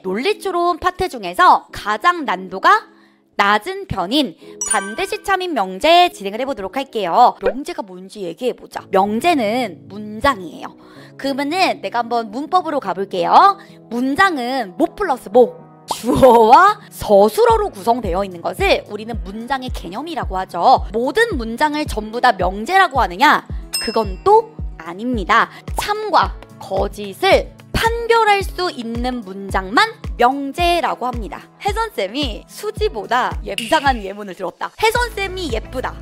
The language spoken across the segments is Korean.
논리추론 파트 중에서 가장 난도가 낮은 편인 반드시 참인 명제 진행을 해보도록 할게요. 명제가 뭔지 얘기해보자. 명제는 문장이에요. 그러면은 내가 한번 문법으로 가볼게요. 문장은 뭐 플러스 뭐? 주어와 서술어로 구성되어 있는 것을 우리는 문장의 개념이라고 하죠. 모든 문장을 전부 다 명제라고 하느냐? 그건 또 아닙니다. 참과 거짓을 판별할 수 있는 문장만 명제라고 합니다. 혜선쌤이 수지보다 이상한 예문을 들었다. 혜선쌤이 예쁘다.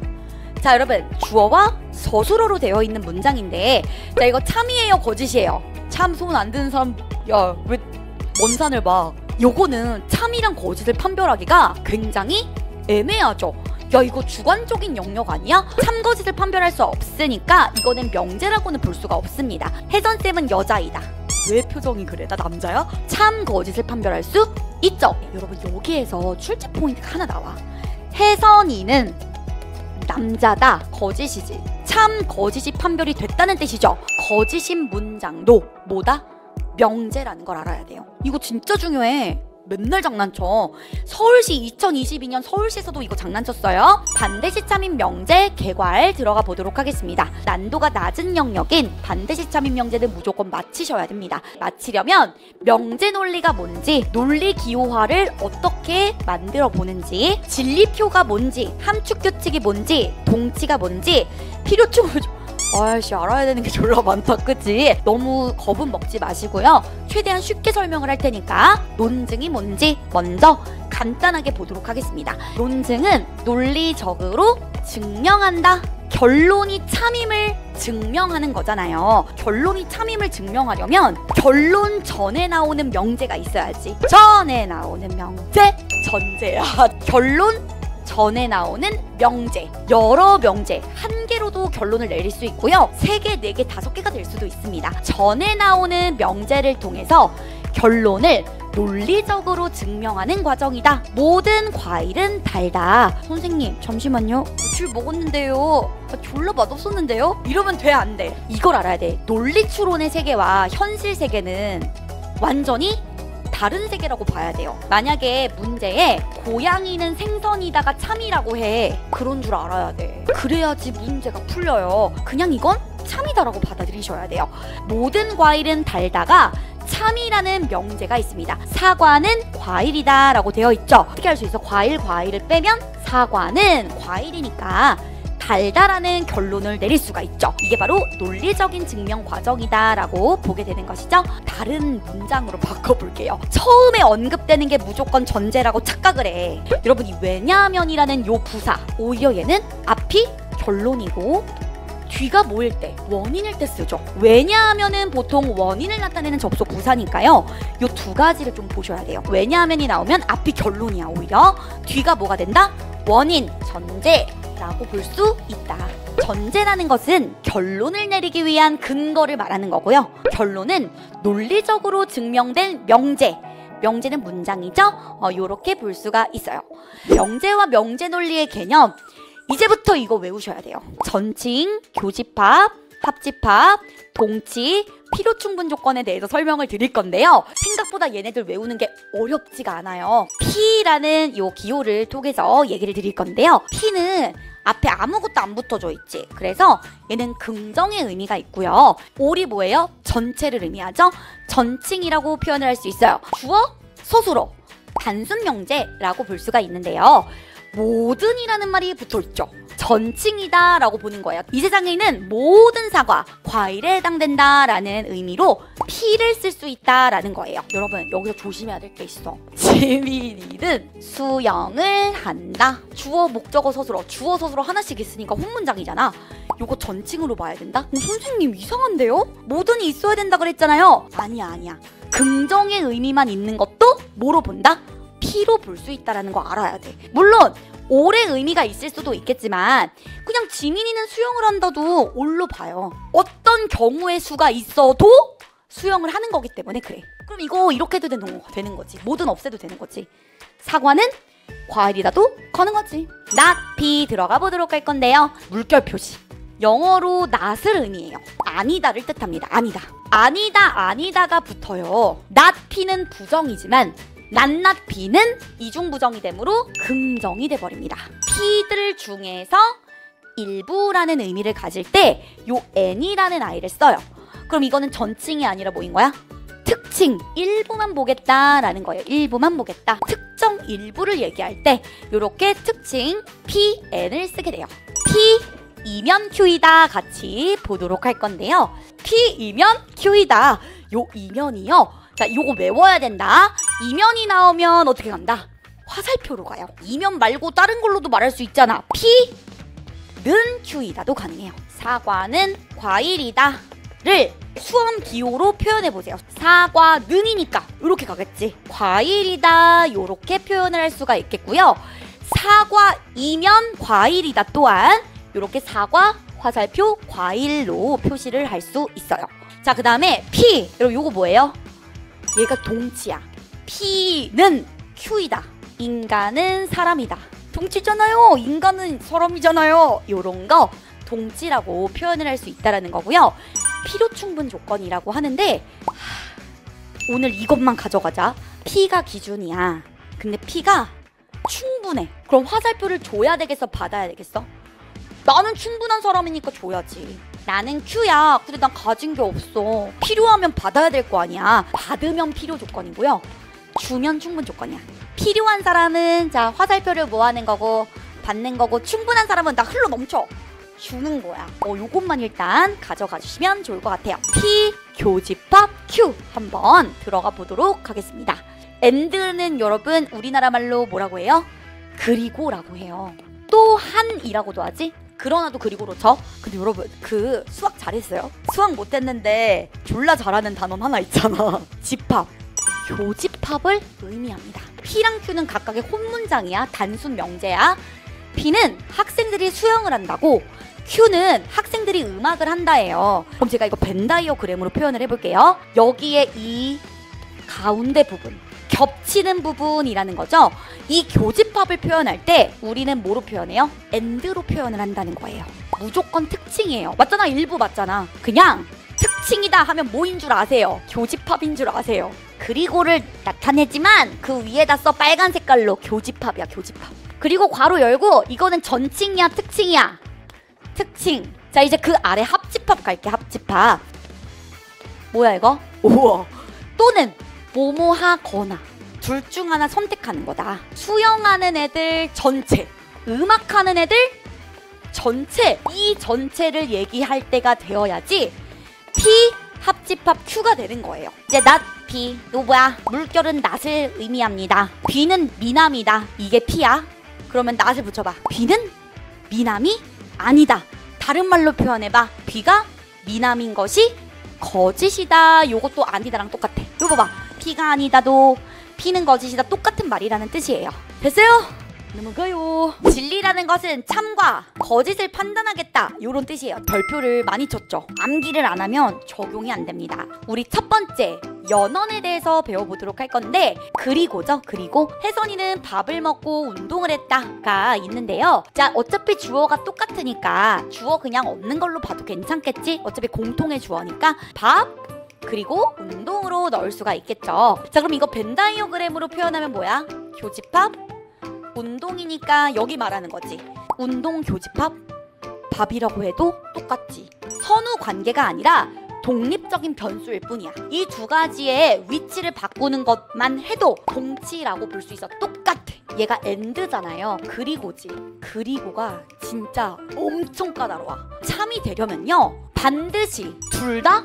자, 여러분, 주어와 서술어로 되어 있는 문장인데, 자, 이거 참이에요, 거짓이에요? 참 손 안 드는 사람, 야, 왜 먼 산을 봐. 요거는 참이랑 거짓을 판별하기가 굉장히 애매하죠. 야, 이거 주관적인 영역 아니야? 참 거짓을 판별할 수 없으니까 이거는 명제라고는 볼 수가 없습니다. 혜선쌤은 여자이다. 왜 표정이 그래? 나 남자야? 참 거짓을 판별할 수 있죠. 여러분, 여기에서 출제 포인트가 하나 나와. 혜선이는 남자다. 거짓이지. 참 거짓이 판별이 됐다는 뜻이죠. 거짓인 문장도 뭐다? 명제라는 걸 알아야 돼요. 이거 진짜 중요해. 맨날 장난쳐. 서울시 2022년 서울시에서도 이거 장난쳤어요. 반드시 참인 명제 개괄 들어가 보도록 하겠습니다. 난도가 낮은 영역인 반드시 참인 명제는 무조건 맞히셔야 됩니다. 맞히려면 명제 논리가 뭔지, 논리 기호화를 어떻게 만들어 보는지, 진리표가 뭔지, 함축 규칙이 뭔지, 동치가 뭔지, 필요충을 아이씨, 알아야 되는 게 졸라 많다, 그치? 너무 겁은 먹지 마시고요. 최대한 쉽게 설명을 할 테니까 논증이 뭔지 먼저 간단하게 보도록 하겠습니다. 논증은 논리적으로 증명한다. 결론이 참임을 증명하는 거잖아요. 결론이 참임을 증명하려면 결론 전에 나오는 명제가 있어야지. 전에 나오는 명제, 전제야. 결론 전에 나오는 명제, 여러 명제, 한 개로도 결론을 내릴 수 있고요. 3개, 4개, 5개가 될 수도 있습니다. 전에 나오는 명제를 통해서 결론을 논리적으로 증명하는 과정이다. 모든 과일은 달다. 선생님, 잠시만요. 귤 먹었는데요. 졸라 맛없었는데요? 이러면 돼, 안 돼? 이걸 알아야 돼. 논리추론의 세계와 현실 세계는 완전히 다른 세계라고 봐야 돼요. 만약에 문제에 고양이는 생선이다가 참이라고 해. 그런 줄 알아야 돼. 그래야지 문제가 풀려요. 그냥 이건 참이다라고 받아들이셔야 돼요. 모든 과일은 달다가 참이라는 명제가 있습니다. 사과는 과일이다 라고 되어 있죠. 어떻게 할 수 있어? 과일을 빼면 사과는 과일이니까 달다라는 결론을 내릴 수가 있죠. 이게 바로 논리적인 증명 과정이다 라고 보게 되는 것이죠. 다른 문장으로 바꿔볼게요. 처음에 언급되는 게 무조건 전제라고 착각을 해. 여러분이 왜냐하면이라는 요 부사, 오히려 얘는 앞이 결론이고 뒤가 뭐일 때? 원인일 때 쓰죠. 왜냐하면은 보통 원인을 나타내는 접속 부사니까요. 요 2가지를 좀 보셔야 돼요. 왜냐하면이 나오면 앞이 결론이야. 오히려 뒤가 뭐가 된다? 원인, 전제 라고 볼 수 있다. 전제라는 것은 결론을 내리기 위한 근거를 말하는 거고요. 결론은 논리적으로 증명된 명제. 명제는 문장이죠. 요렇게 볼 수가 있어요. 명제와 명제 논리의 개념. 이제부터 이거 외우셔야 돼요. 전칭, 교집합, 합집합, 동치, 필요충분 조건에 대해서 설명을 드릴 건데요. 생각보다 얘네들 외우는 게 어렵지가 않아요. P라는 요 기호를 통해서 얘기를 드릴 건데요. P는 앞에 아무것도 안 붙어져 있지. 그래서 얘는 긍정의 의미가 있고요. 올이 뭐예요? 전체를 의미하죠. 전칭이라고 표현을 할 수 있어요. 주어, 서술어, 단순 명제라고 볼 수가 있는데요. 모든이라는 말이 붙어있죠. 전칭이다 라고 보는 거예요. 이 세상에 있는 모든 사과, 과일에 해당된다 라는 의미로 P를 쓸 수 있다 라는 거예요. 여러분, 여기서 조심해야 될 게 있어. 지민이는 수영을 한다. 주어, 목적어, 서술어. 주어, 서술어 하나씩 있으니까 혼문장이잖아. 요거 전칭으로 봐야 된다? 선생님, 이상한데요? 모든이 있어야 된다 그랬잖아요. 아니야. 긍정의 의미만 있는 것도 뭐로 본다? P로 볼 수 있다는 거 알아야 돼. 물론 올의 의미가 있을 수도 있겠지만 그냥 지민이는 수영을 한다도 올로 봐요. 어떤 경우의 수가 있어도 수영을 하는 거기 때문에 그래. 그럼 이거 이렇게 해도 되는 거지. 뭐든 없애도 되는 거지. 사과는 과일이라도 가능하지. not P 들어가 보도록 할 건데요. 물결 표시. 영어로 not을 의미해요. 아니다를 뜻합니다. 아니다. 아니다 아니다가 붙어요. not P는 부정이지만 not B는 이중부정이 되므로 긍정이 돼버립니다. P들 중에서 일부라는 의미를 가질 때 요 N이라는 I를 써요. 그럼 이거는 전칭이 아니라 뭐인 거야? 특칭, 일부만 보겠다라는 거예요. 일부만 보겠다. 특정 일부를 얘기할 때 이렇게 특칭 PN을 쓰게 돼요. P이면 Q이다 같이 보도록 할 건데요. P이면 Q이다. 요 이면이요. 자, 요거 외워야 된다. 이면이 나오면 어떻게 간다? 화살표로 가요. 이면 말고 다른 걸로도 말할 수 있잖아. P는 Q이다도 가능해요. 사과는 과일이다를 수험 기호로 표현해보세요. 사과는이니까 이렇게 가겠지. 과일이다 이렇게 표현을 할 수가 있겠고요. 사과이면 과일이다 또한 이렇게 사과, 화살표, 과일로 표시를 할 수 있어요. 자, 그 다음에 P. 여러분 요거 뭐예요? 얘가 동치야. P는 Q이다. 인간은 사람이다. 동치잖아요. 인간은 사람이잖아요. 요런 거 동치라고 표현을 할 수 있다라는 거고요. 필요 충분 조건이라고 하는데 오늘 이것만 가져가자. P가 기준이야. 근데 P가 충분해. 그럼 화살표를 줘야 되겠어? 받아야 되겠어? 나는 충분한 사람이니까 줘야지. 나는 Q야. 근데 난 가진 게 없어. 필요하면 받아야 될 거 아니야. 받으면 필요 조건이고요. 주면 충분 조건이야. 필요한 사람은 자 화살표를 모아낸 거고 받는 거고 충분한 사람은 나 흘러 넘쳐. 주는 거야. 요것만 일단 가져가 주시면 좋을 것 같아요. P 교집합 Q 한번 들어가 보도록 하겠습니다. and는 여러분 우리나라 말로 뭐라고 해요? 그리고라고 해요. 또한이라고도 하지? 그러나도 그리고로 쳐. 근데 여러분 그 수학 잘했어요? 수학 못했는데 졸라 잘하는 단어 하나 있잖아. 집합. 교집합을 의미합니다. P랑 Q는 각각의 혼문장이야. 단순 명제야. P는 학생들이 수영을 한다고 Q는 학생들이 음악을 한다예요. 그럼 제가 이거 벤다이어그램으로 표현을 해볼게요. 여기에 이 가운데 부분 겹치는 부분이라는 거죠. 이 교집합을 표현할 때 우리는 뭐로 표현해요? and로 표현을 한다는 거예요. 무조건 특칭이에요. 맞잖아. 일부 맞잖아. 그냥 특칭이다 하면 뭐인 줄 아세요? 교집합인 줄 아세요. 그리고를 나타내지만 그 위에다 써 빨간 색깔로 교집합이야. 교집합. 그리고 괄호 열고 이거는 전칭이야 특칭이야? 특칭. 자 이제 그 아래 합집합 갈게. 합집합. 뭐야 이거? 우와. 또는 뭐뭐 하거나 둘 중 하나 선택하는 거다. 수영하는 애들 전체, 음악하는 애들 전체, 이 전체를 얘기할 때가 되어야지 P 합집합 Q가 되는 거예요. 이제 not P. 이거 뭐야? 물결은 낫을 의미합니다. B는 미남이다. 이게 P야. 그러면 not을 붙여봐. B는 미남이 아니다. 다른 말로 표현해봐. B가 미남인 것이 거짓이다. 요것도 아니다랑 똑같아. 이거 봐봐. B가 아니다도 P는 거짓이다. 똑같은 말이라는 뜻이에요. 됐어요? 넘어가요. 진리라는 것은 참과 거짓을 판단하겠다. 요런 뜻이에요. 별표를 많이 쳤죠. 암기를 안 하면 적용이 안 됩니다. 우리 첫 번째 연언에 대해서 배워보도록 할 건데 그리고죠. 그리고 혜선이는 밥을 먹고 운동을 했다가 있는데요. 자 어차피 주어가 똑같으니까 주어 그냥 없는 걸로 봐도 괜찮겠지? 어차피 공통의 주어니까 밥 그리고 운동으로 넣을 수가 있겠죠. 자 그럼 이거 벤다이어그램으로 표현하면 뭐야? 교집합 운동이니까 여기 말하는 거지. 운동 교집합 밥이라고 해도 똑같지. 선후 관계가 아니라 독립적인 변수일 뿐이야. 이 두 가지의 위치를 바꾸는 것만 해도 동치라고 볼 수 있어. 똑같아. 얘가 and잖아요. 그리고지. 그리고가 진짜 엄청 까다로워. 참이 되려면요 반드시 둘 다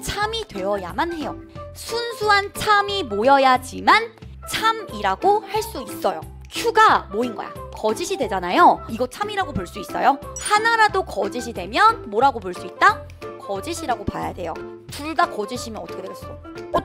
참이 되어야만 해요. 순수한 참이 모여야지만 참이라고 할 수 있어요. Q가 뭐인 거야? 거짓이 되잖아요. 이거 참이라고 볼 수 있어요? 하나라도 거짓이 되면 뭐라고 볼 수 있다? 거짓이라고 봐야 돼요. 둘 다 거짓이면 어떻게 되겠어?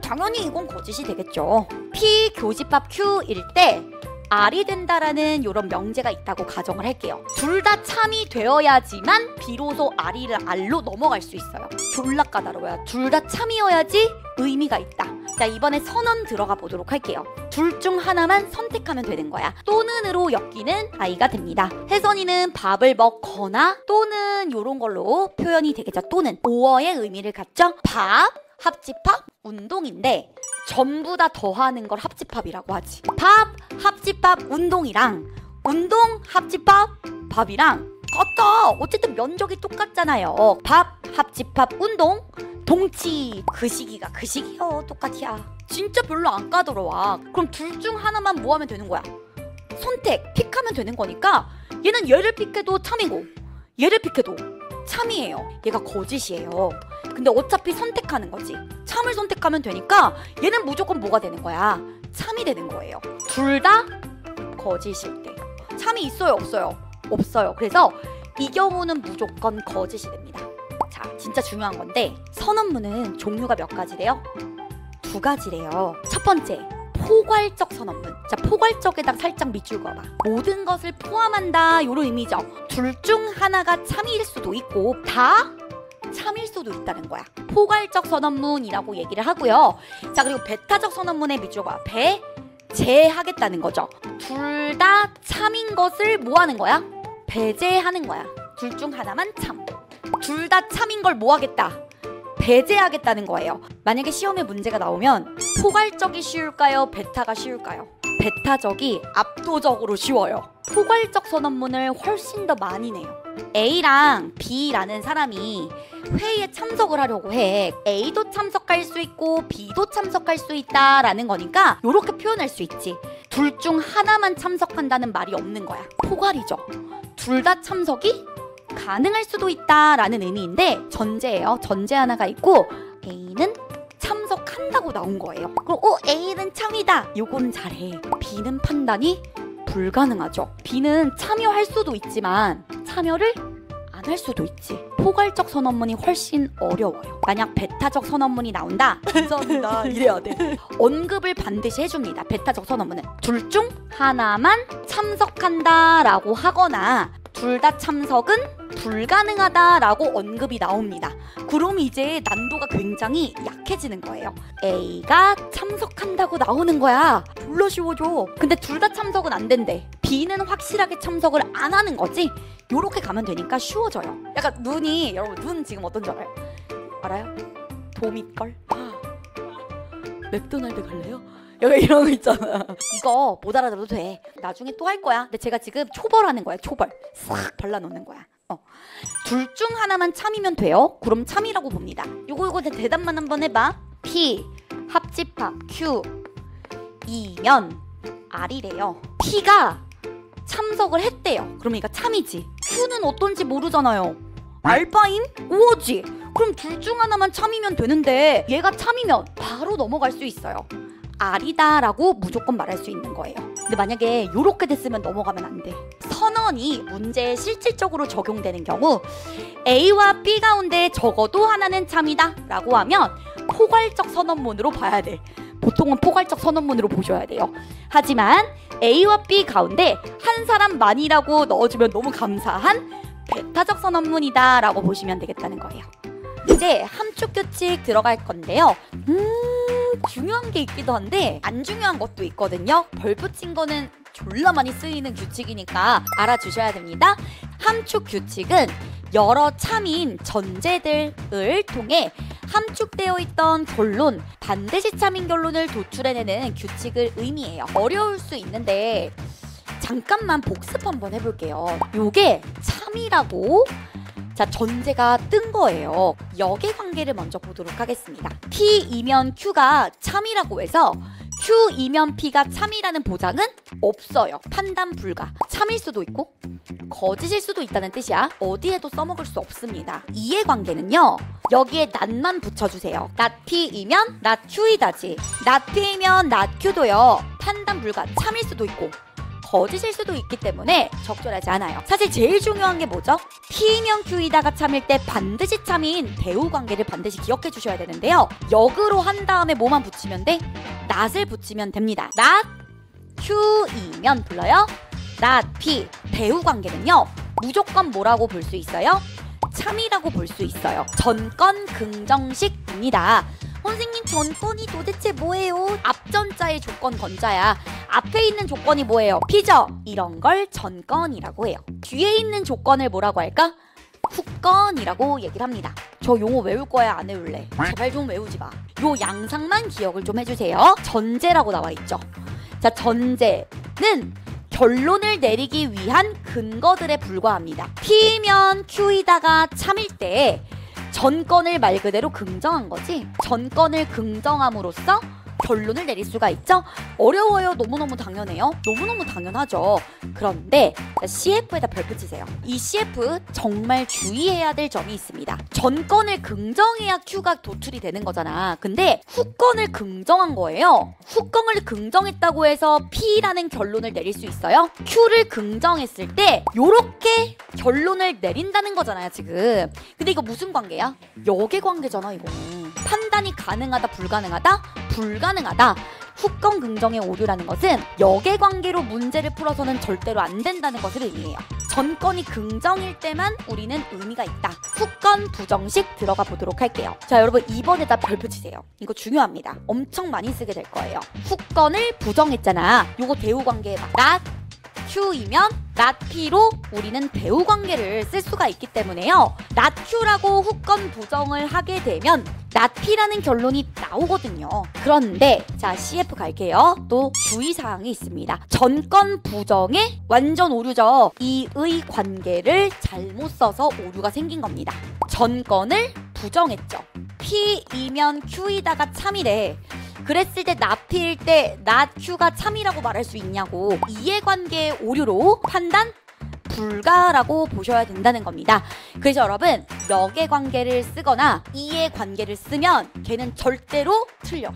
당연히 이건 거짓이 되겠죠. P 교집합 Q일 때 R이 된다라는 이런 명제가 있다고 가정을 할게요. 둘 다 참이 되어야지만 비로소 R로 넘어갈 수 있어요. 졸라 까다로워요. 둘 다 참이어야지 의미가 있다. 자 이번에 선언 들어가 보도록 할게요. 둘 중 하나만 선택하면 되는 거야. 또는으로 엮이는 I가 됩니다. 혜선이는 밥을 먹거나 또는 이런 걸로 표현이 되겠죠. 또는 오어의 의미를 갖죠. 밥 합집합 운동인데 전부 다 더하는 걸 합집합이라고 하지. 밥 합집합 운동이랑 운동 합집합 밥이랑 같다. 어쨌든 면적이 똑같잖아요. 밥 합집합 운동 동치 그 시기가 그 시기요. 똑같이야. 진짜 별로 안 까다로워. 그럼 둘 중 하나만 뭐 하면 되는 거야? 선택 픽하면 되는 거니까 얘는 얘를 픽해도 참이고 얘를 픽해도 참이에요. 얘가 거짓이에요. 근데 어차피 선택하는 거지. 참을 선택하면 되니까 얘는 무조건 뭐가 되는 거야? 참이 되는 거예요. 둘 다 거짓일 때. 참이 있어요 없어요? 없어요. 그래서 이 경우는 무조건 거짓이 됩니다. 자, 진짜 중요한 건데 선언문은 종류가 몇 가지래요? 두 가지래요. 첫 번째, 포괄적 선언문. 자, 포괄적에다 살짝 밑줄 그어봐. 모든 것을 포함한다 요런 의미죠. 둘 중 하나가 참일 수도 있고 다 참일 수도 있다는 거야. 포괄적 선언문이라고 얘기를 하고요. 자, 그리고 배타적 선언문에 밑줄 그어봐. 배제하겠다는 거죠. 둘 다 참인 것을 뭐 하는 거야? 배제하는 거야. 둘 중 하나만 참. 둘 다 참인 걸 뭐 하겠다? 배제하겠다는 거예요. 만약에 시험에 문제가 나오면 포괄적이 쉬울까요? 배타가 쉬울까요? 배타적이 압도적으로 쉬워요. 포괄적 선언문을 훨씬 더 많이 내요. A랑 B라는 사람이 회의에 참석을 하려고 해. A도 참석할 수 있고 B도 참석할 수 있다라는 거니까 이렇게 표현할 수 있지. 둘 중 하나만 참석한다는 말이 없는 거야. 포괄이죠. 둘 다 참석이 가능할 수도 있다라는 의미인데 전제예요. 전제 하나가 있고 A는 참석한다고 나온 거예요. 그럼 A는 참이다. 요거는 잘해. B는 판단이 불가능하죠. B는 참여할 수도 있지만 참여를 안 할 수도 있지. 포괄적 선언문이 훨씬 어려워요. 만약 배타적 선언문이 나온다. 감사합니다. 이래야 돼. 언급을 반드시 해줍니다. 배타적 선언문은 둘 중 하나만 참석한다라고 하거나 둘 다 참석은 불가능하다라고 언급이 나옵니다. 그럼 이제 난도가 굉장히 약해지는 거예요. A가 참석한다고 나오는 거야. 졸라 쉬워져. 근데 둘 다 참석은 안 된대. B는 확실하게 참석을 안 하는 거지. 요렇게 가면 되니까 쉬워져요. 약간 눈이, 여러분 눈 지금 어떤 줄 알아요? 알아요? 도미걸? 맥도날드 갈래요? 여기 이런 거 있잖아. 이거 못 알아들어도 돼. 나중에 또 할 거야. 근데 제가 지금 초벌하는 거야. 초벌. 싹 발라놓는 거야. 둘 중 하나만 참이면 돼요. 그럼 참이라고 봅니다. 요거 대답만 한번 해봐. P 합집합 Q 이면 R이래요. P가 참석을 했대요. 그러니까 참이지. Q는 어떤지 모르잖아요. 알바임? 오지. 그럼 둘 중 하나만 참이면 되는데 얘가 참이면 바로 넘어갈 수 있어요. R이다라고 무조건 말할 수 있는 거예요. 근데 만약에 요렇게 됐으면 넘어가면 안 돼. 선언이 문제에 실질적으로 적용되는 경우 A와 B 가운데 적어도 하나는 참이다 라고 하면 포괄적 선언문으로 봐야 돼. 보통은 포괄적 선언문으로 보셔야 돼요. 하지만 A와 B 가운데 한 사람만이라고 넣어주면 너무 감사한 배타적 선언문이다 라고 보시면 되겠다는 거예요. 이제 함축 규칙 들어갈 건데요. 중요한 게 있기도 한데 안 중요한 것도 있거든요. 벌 붙인 거는 졸라 많이 쓰이는 규칙이니까 알아주셔야 됩니다. 함축 규칙은 여러 참인 전제들을 통해 함축되어 있던 결론, 반드시 참인 결론을 도출해내는 규칙을 의미해요. 어려울 수 있는데 잠깐만 복습 한번 해볼게요. 요게 참이라고 전제가 뜬 거예요. 역의 관계를 먼저 보도록 하겠습니다. P이면 Q가 참이라고 해서 Q이면 P가 참이라는 보장은 없어요. 판단 불가. 참일 수도 있고 거짓일 수도 있다는 뜻이야. 어디에도 써먹을 수 없습니다. 이해관계는요. 여기에 not만 붙여주세요. not P이면 not Q이다지. not P이면 not Q도요. 판단 불가. 참일 수도 있고 거짓일 수도 있기 때문에 적절하지 않아요. 사실 제일 중요한 게 뭐죠? P면 Q이다가 참일 때 반드시 참인 대우 관계를 반드시 기억해 주셔야 되는데요. 역으로 한 다음에 뭐만 붙이면 돼? not을 붙이면 됩니다. not Q이면 불러요. not P. 대우 관계는요. 무조건 뭐라고 볼 수 있어요? 참이라고 볼 수 있어요. 전권 긍정식입니다. 선생님 전권이 도대체 뭐예요? 앞전자의 조건 건자야. 앞에 있는 조건이 뭐예요? P죠? 이런 걸 전권이라고 해요. 뒤에 있는 조건을 뭐라고 할까? 후건이라고 얘기를 합니다. 저 용어 외울 거야, 안 외울래? 제발 좀 외우지 마. 요 양상만 기억을 좀 해주세요. 전제라고 나와 있죠. 자, 전제는 결론을 내리기 위한 근거들에 불과합니다. P면 Q이다가 참일 때 전건을 말 그대로 긍정한 거지. 전건을 긍정함으로써 결론을 내릴 수가 있죠. 어려워요? 너무너무 당연해요? 너무너무 당연하죠. 그런데 CF에다 별표 치세요. 이 CF 정말 주의해야 될 점이 있습니다. 전건을 긍정해야 Q가 도출이 되는 거잖아. 근데 후건을 긍정한 거예요. 후건을 긍정했다고 해서 P라는 결론을 내릴 수 있어요? Q를 긍정했을 때 요렇게 결론을 내린다는 거잖아요, 지금. 근데 이거 무슨 관계야? 역의 관계잖아, 이거는. 판단이 가능하다, 불가능하다? 불가능하다. 후건 긍정의 오류라는 것은 역의 관계로 문제를 풀어서는 절대로 안 된다는 것을 의미해요. 전건이 긍정일 때만 우리는 의미가 있다. 후건 부정식 들어가 보도록 할게요. 자, 여러분 2번에다 별표 치세요. 이거 중요합니다. 엄청 많이 쓰게 될 거예요. 후건을 부정했잖아. 요거 대우 관계에 봐. not Q이면 not P로 우리는 대우 관계를 쓸 수가 있기 때문에요. not Q라고 후건 부정을 하게 되면 not P라는 결론이 나오거든요. 그런데 자, CF 갈게요. 또 주의사항이 있습니다. 전건 부정의 완전 오류죠. 이의 관계를 잘못 써서 오류가 생긴 겁니다. 전건을 부정했죠. P이면 Q이다가 참이래. 그랬을 때 not P일 때 not Q가 참이라고 말할 수 있냐고. 이해관계의 오류로 판단 불가라고 보셔야 된다는 겁니다. 그래서 여러분 역의 관계를 쓰거나 이해관계를 쓰면 걔는 절대로 틀려.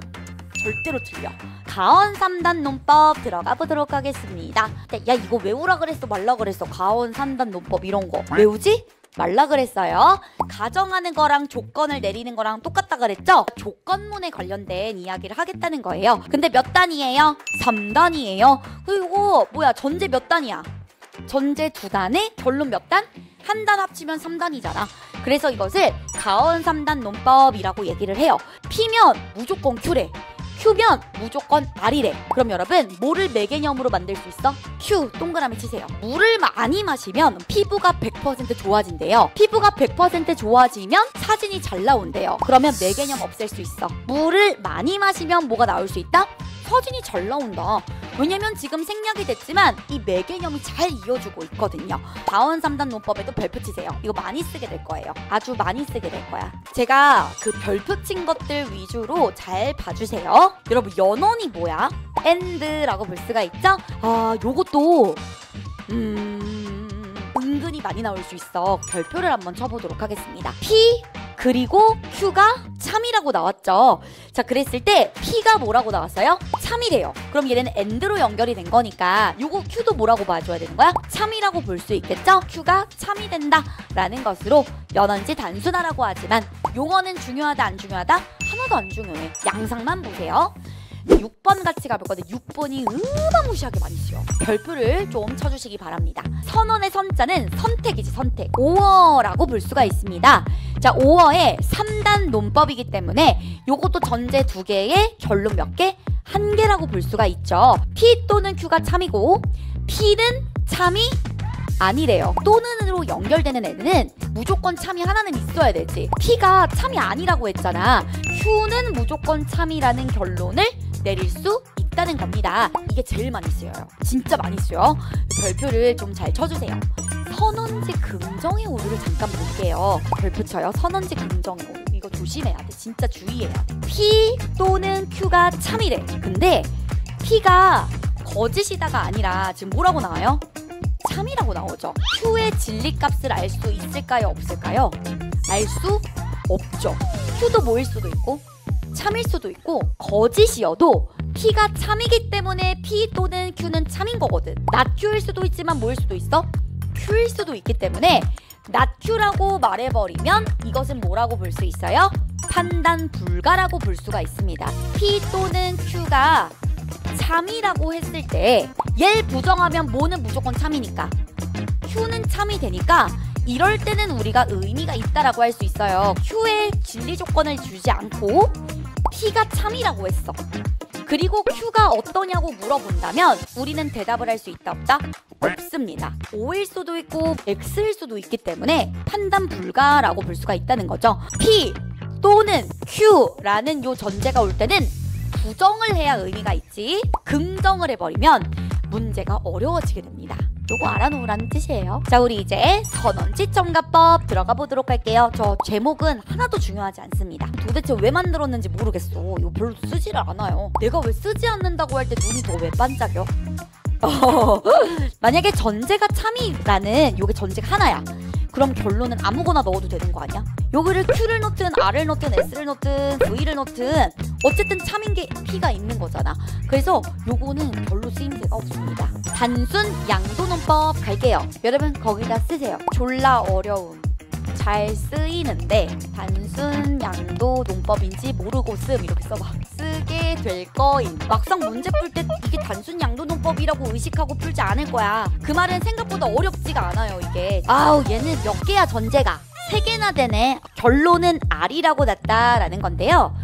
절대로 틀려. 가언 3단 논법 들어가 보도록 하겠습니다. 야, 이거 외우라 그랬어 말라 그랬어. 가언 3단 논법 이런 거 외우지? 말라 그랬어요. 가정하는 거랑 조건을 내리는 거랑 똑같다 그랬죠? 조건문에 관련된 이야기를 하겠다는 거예요. 근데 몇 단이에요? 3단이에요. 그리고 뭐야, 전제 몇 단이야? 전제 2단에 결론 몇 단? 한 단 합치면 3단이잖아. 그래서 이것을 가언 3단 논법이라고 얘기를 해요. P면 무조건 Q래. Q면 무조건 R이래. 그럼 여러분 뭐를 매개념으로 만들 수 있어? Q 동그라미 치세요. 물을 많이 마시면 피부가 100% 좋아진대요. 피부가 100% 좋아지면 사진이 잘 나온대요. 그러면 매개념 없앨 수 있어. 물을 많이 마시면 뭐가 나올 수 있다? 사진이 잘 나온다. 왜냐면 지금 생략이 됐지만 이 매개념이 잘 이어주고 있거든요. 가언 3단 논법에도 별표 치세요. 이거 많이 쓰게 될 거예요. 아주 많이 쓰게 될 거야. 제가 그 별표 친 것들 위주로 잘 봐주세요. 여러분 연원이 뭐야? and라고 볼 수가 있죠? 아, 요것도 은근히 많이 나올 수 있어. 별표를 한번 쳐보도록 하겠습니다. P 그리고 Q가 참이라고 나왔죠. 자, 그랬을 때 P가 뭐라고 나왔어요? 참이래요. 그럼 얘는 and로 연결이 된 거니까 요거 Q도 뭐라고 봐줘야 되는 거야? 참이라고 볼 수 있겠죠? Q가 참이 된다 라는 것으로 연원지 단순하라고 하지만 용어는 중요하다 안 중요하다? 하나도 안 중요해. 양상만 보세요. 6번 같이 가볼 건데 6번이 어마무시하게 많이 쓰여. 별표를 좀 쳐주시기 바랍니다. 선언의 선자는 선택이지, 선택. 5어라고 볼 수가 있습니다. 자, 5어의 3단 논법이기 때문에 요것도 전제 2개에 결론 몇 개? 1개라고 볼 수가 있죠. P 또는 Q가 참이고 P는 참이 아니래요. 또는으로 연결되는 애는 무조건 참이 하나는 있어야 되지. P가 참이 아니라고 했잖아. Q는 무조건 참이라는 결론을 내릴 수 있다는 겁니다. 이게 제일 많이 쓰여요. 진짜 많이 쓰여. 별표를 좀 잘 쳐주세요. 선언지 긍정의 오류를 잠깐 볼게요. 별표 쳐요. 선언지 긍정의 오류. 이거 조심해야 돼. 진짜 주의해야 돼. P 또는 Q가 참이래. 근데 P가 거짓이다가 아니라 지금 뭐라고 나와요? 참이라고 나오죠. Q의 진리값을 알 수 있을까요? 없을까요? 알 수 없죠. Q도 뭐일 수도 있고 참일 수도 있고 거짓이어도 P가 참이기 때문에 P 또는 Q는 참인 거거든. not Q일 수도 있지만 뭐일 수도 있어? Q일 수도 있기 때문에 not Q라고 말해버리면 이것은 뭐라고 볼 수 있어요? 판단 불가라고 볼 수가 있습니다. P 또는 Q가 참이라고 했을 때 얘를 부정하면 뭐는 무조건 참이니까 Q는 참이 되니까 이럴 때는 우리가 의미가 있다라고 할 수 있어요. Q의 진리 조건을 주지 않고 P가 참이라고 했어. 그리고 Q가 어떠냐고 물어본다면 우리는 대답을 할 수 있다 없다? 없습니다. O일 수도 있고 X일 수도 있기 때문에 판단 불가라고 볼 수가 있다는 거죠. P 또는 Q라는 요 전제가 올 때는 부정을 해야 의미가 있지, 긍정을 해버리면 문제가 어려워지게 됩니다. 요거 알아놓으라는 뜻이에요. 자, 우리 이제 선언지첨가법 들어가 보도록 할게요. 저 제목은 하나도 중요하지 않습니다. 도대체 왜 만들었는지 모르겠어. 이거 별로 쓰지를 않아요. 내가 왜 쓰지 않는다고 할 때 눈이 더 왜 반짝여? 만약에 전제가 참이라는 요게 전제가 하나야. 그럼 결론은 아무거나 넣어도 되는 거 아니야? 여기를 Q를 넣든 R을 넣든 S를 넣든 V를 넣든 어쨌든 참인 게 P가 있는 거잖아. 그래서 요거는 별로 쓰임새가 없습니다. 단순 양도논법 갈게요. 여러분 거기다 쓰세요. 졸라 어려움. 잘 쓰이는데 단순 양도 논법인지 모르고 씀 이렇게 써봐. 쓰게 될 거임. 막상 문제 풀 때 이게 단순 양도 논법이라고 의식하고 풀지 않을 거야. 그 말은 생각보다 어렵지가 않아요 이게. 아우 얘는 몇 개야 전제가. 3개나 되네. 결론은 R이라고 났다라는 건데요.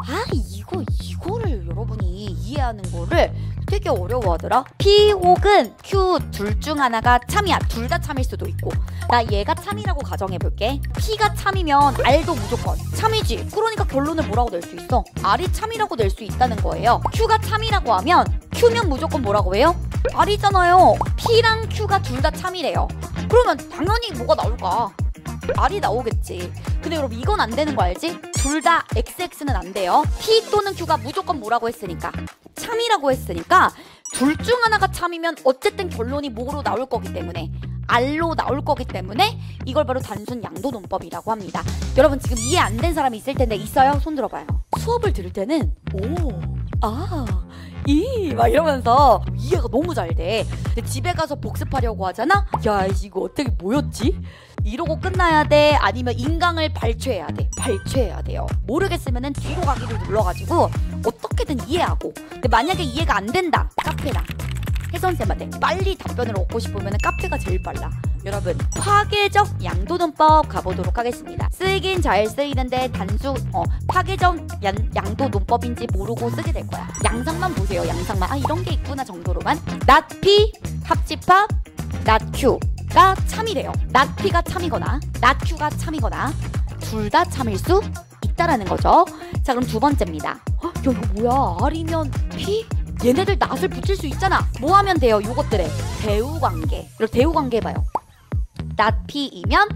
아 이거를 여러분이 이해하는 거를 되게 어려워하더라. P 혹은 Q 둘 중 하나가 참이야. 둘 다 참일 수도 있고. 나 얘가 참이라고 가정해볼게. P가 참이면 R도 무조건 참이지. 그러니까 결론을 뭐라고 낼 수 있어? R이 참이라고 낼 수 있다는 거예요. Q가 참이라고 하면 Q면 무조건 뭐라고 해요? R이잖아요. P랑 Q가 둘 다 참이래요. 그러면 당연히 뭐가 나올까? R이 나오겠지. 근데 여러분 이건 안 되는 거 알지? 둘 다 XX는 안 돼요. P 또는 Q가 무조건 뭐라고 했으니까 참이라고 했으니까 둘 중 하나가 참이면 어쨌든 결론이 뭐로 나올 거기 때문에 R로 나올 거기 때문에 이걸 바로 단순 양도 논법이라고 합니다. 여러분 지금 이해 안 된 사람이 있을 텐데 있어요? 손 들어봐요. 수업을 들을 때는 막 이러면서 이해가 너무 잘 돼. 근데 집에 가서 복습하려고 하잖아? 야 이거 어떻게 뭐였지? 이러고 끝나야 돼? 아니면 인강을 발췌해야 돼? 발췌해야 돼요. 모르겠으면 뒤로 가기를 눌러가지고 어떻게든 이해하고. 근데 만약에 이해가 안 된다, 카페나 혜선쌤한테 빨리 답변을 얻고 싶으면 카페가 제일 빨라. 여러분 파괴적 양도논법 가보도록 하겠습니다. 쓰이긴 잘 쓰이는데 파괴적 양도 논법인지 모르고 쓰게 될 거야. 양상만 보세요. 양상만. 이런 게 있구나 정도로만. not P 합집합 not Q가 참이래요. not P가 참이거나 not Q가 참이거나 둘 다 참일 수 있다라는 거죠. 자 그럼 두 번째입니다. 야 이거 뭐야? R이면 P? 얘네들 낫을 붙일 수 있잖아. 뭐 하면 돼요? 요것들에 대우관계. 이렇게 대우관계 해봐요. not P이면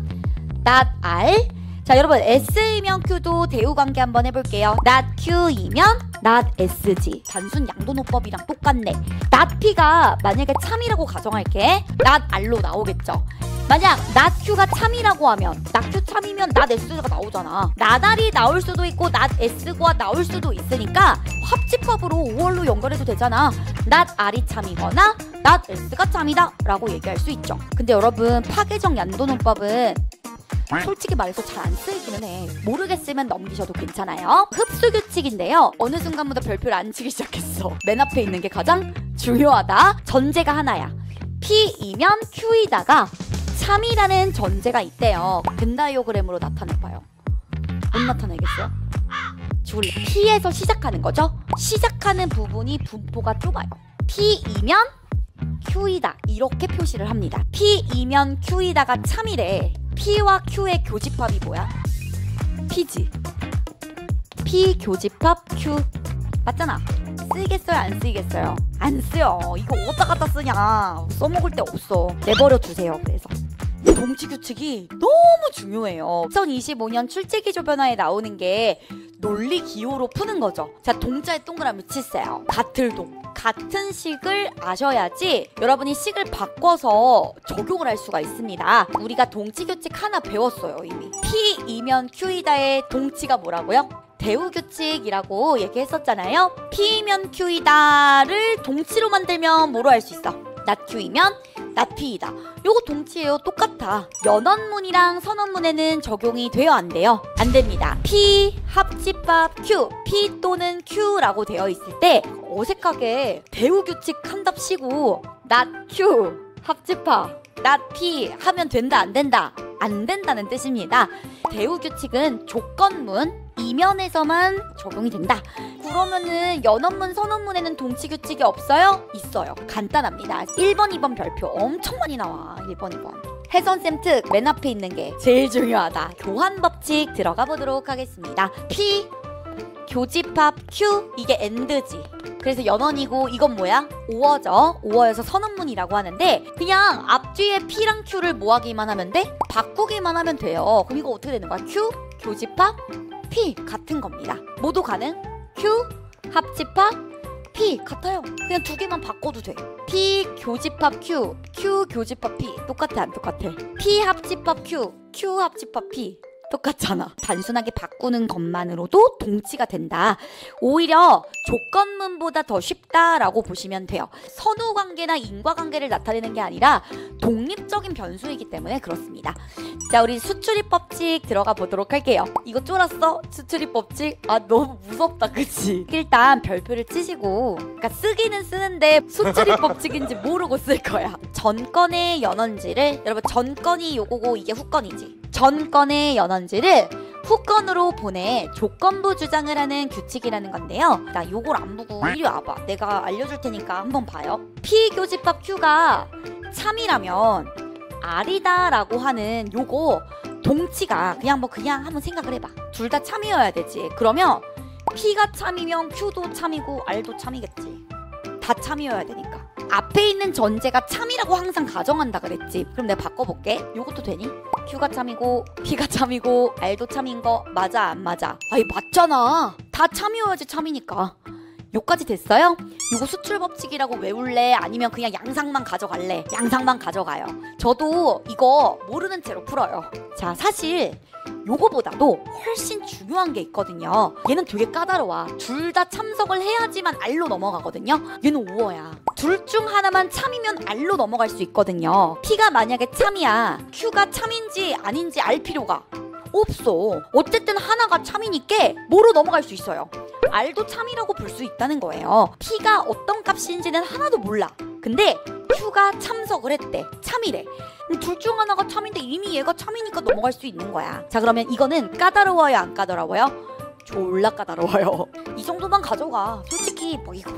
not R. 자 여러분 S이면 Q도 대우관계 한번 해볼게요. not Q이면 not SG. 단순 양도논법이랑 똑같네. not P가 만약에 참이라고 가정할게. not R로 나오겠죠. 만약 not Q가 참이라고 하면 not Q 참이면 not S가 나오잖아. not R이 나올 수도 있고 not S가 나올 수도 있으니까 합집합으로 5월로 연결해도 되잖아. not R이 참이거나 not S가 참이다 라고 얘기할 수 있죠. 근데 여러분 파괴적 양도논법은 솔직히 말해서 잘 안 쓰이기는 해. 모르겠으면 넘기셔도 괜찮아요. 흡수규칙인데요. 어느 순간부터 별표를 안 치기 시작했어. 맨 앞에 있는 게 가장 중요하다. 전제가 하나야. P이면 Q이다가 참이라는 전제가 있대요. 벤다이어그램으로 나타내봐요. 못 나타내겠어요? 죽을래. P에서 시작하는 거죠. 시작하는 부분이 분포가 좁아요. P이면 Q이다 이렇게 표시를 합니다. P이면 Q이다가 참이래. P와 Q의 교집합이 뭐야? P지. P 교집합 Q 맞잖아. 쓰이겠어요? 안 쓰이겠어요? 안 쓰여. 이거 어디다 갖다 쓰냐. 써먹을 데 없어. 내버려 두세요. 그래서 동치규칙이 너무 중요해요. 2025년 출제기조변화에 나오는 게 논리 기호로 푸는 거죠. 자, 동자에 동그라미 치세요. 같을동. 같은 식을 아셔야지 여러분이 식을 바꿔서 적용을 할 수가 있습니다. 우리가 동치규칙 하나 배웠어요 이미. P이면 Q이다의 동치가 뭐라고요? 대우규칙이라고 얘기했었잖아요. P이면 Q이다를 동치로 만들면 뭐로 할 수 있어? not Q이면 not P이다. 요거 동치예요. 똑같아. 연언문이랑 선언문에는 적용이 돼요? 안 돼요? 안 됩니다. P 합집합 Q P 또는 Q라고 되어 있을 때 어색하게 대우규칙 한답시고 not Q 합집합 not P 하면 된다 안 된다? 안 된다는 뜻입니다. 대우 규칙은 조건문 이면에서만 적용이 된다. 그러면은 연언문, 선언문에는 동치 규칙이 없어요? 있어요. 간단합니다. 1번, 2번 별표 엄청 많이 나와. 1번, 2번. 혜선쌤 특 맨 앞에 있는 게 제일 중요하다. 교환 법칙 들어가 보도록 하겠습니다. P 교집합 Q 이게 AND지. 그래서 연언이고 이건 뭐야? 오어죠. 오어여서 선언문이라고 하는데 그냥 앞뒤에 P랑 Q를 모아기만 하면 돼? 바꾸기만 하면 돼요. 그럼 이거 어떻게 되는 거야? Q 교집합 P 같은 겁니다. 모두 가능? Q 합집합 P 같아요. 그냥 두 개만 바꿔도 돼. P 교집합 Q, Q 교집합 P 똑같아 안 똑같아? P 합집합 Q, Q 합집합 P 똑같잖아. 단순하게 바꾸는 것만으로도 동치가 된다. 오히려 조건문보다 더 쉽다라고 보시면 돼요. 선후관계나 인과관계를 나타내는 게 아니라 독립적인 변수이기 때문에 그렇습니다. 자, 우리 수출입 법칙 들어가 보도록 할게요. 이거 쫄았어? 수출입 법칙? 아, 너무 무섭다, 그치? 일단 별표를 치시고, 그러니까 쓰기는 쓰는데 수출입 법칙인지 모르고 쓸 거야. 전건의 연언지를, 여러분 전건이 요거고 이게 후건이지. 전건의 연언지를 후건으로 보내 조건부 주장을 하는 규칙이라는 건데요. 나 요걸 안 보고 이리 와봐. 내가 알려줄 테니까 한번 봐요. P교집합 Q가 참이라면 R이다 라고 하는 요거 동치가 그냥 한번 생각을 해봐. 둘 다 참이어야 되지. 그러면 P가 참이면 Q도 참이고 R도 참이겠지. 다 참이어야 되니까. 앞에 있는 전제가 참이라고 항상 가정한다 그랬지. 그럼 내가 바꿔볼게. 요것도 되니? Q가 참이고 P가 참이고 R도 참인 거 맞아 안 맞아? 아이 맞잖아. 다 참이어야지 참이니까. 요까지 됐어요? 요거 수출 법칙이라고 외울래? 아니면 그냥 양상만 가져갈래? 양상만 가져가요. 저도 이거 모르는 채로 풀어요. 자, 사실 요거보다도 훨씬 중요한 게 있거든요. 얘는 되게 까다로워. 둘 다 참석을 해야지만 R로 넘어가거든요. 얘는 오어야. 둘 중 하나만 참이면 R로 넘어갈 수 있거든요. P가 만약에 참이야. Q가 참인지 아닌지 알 필요가 없어. 어쨌든 하나가 참이니까 뭐로 넘어갈 수 있어요? R도 참이라고 볼 수 있다는 거예요. P가 어떤 값인지는 하나도 몰라. 근데 Q가 참석을 했대. 참이래. 둘 중 하나가 참인데 이미 얘가 참이니까 넘어갈 수 있는 거야. 자, 그러면 이거는 까다로워요 안 까다로워요? 졸라 까다로워요. 이 정도만 가져가. 솔직히 뭐 이거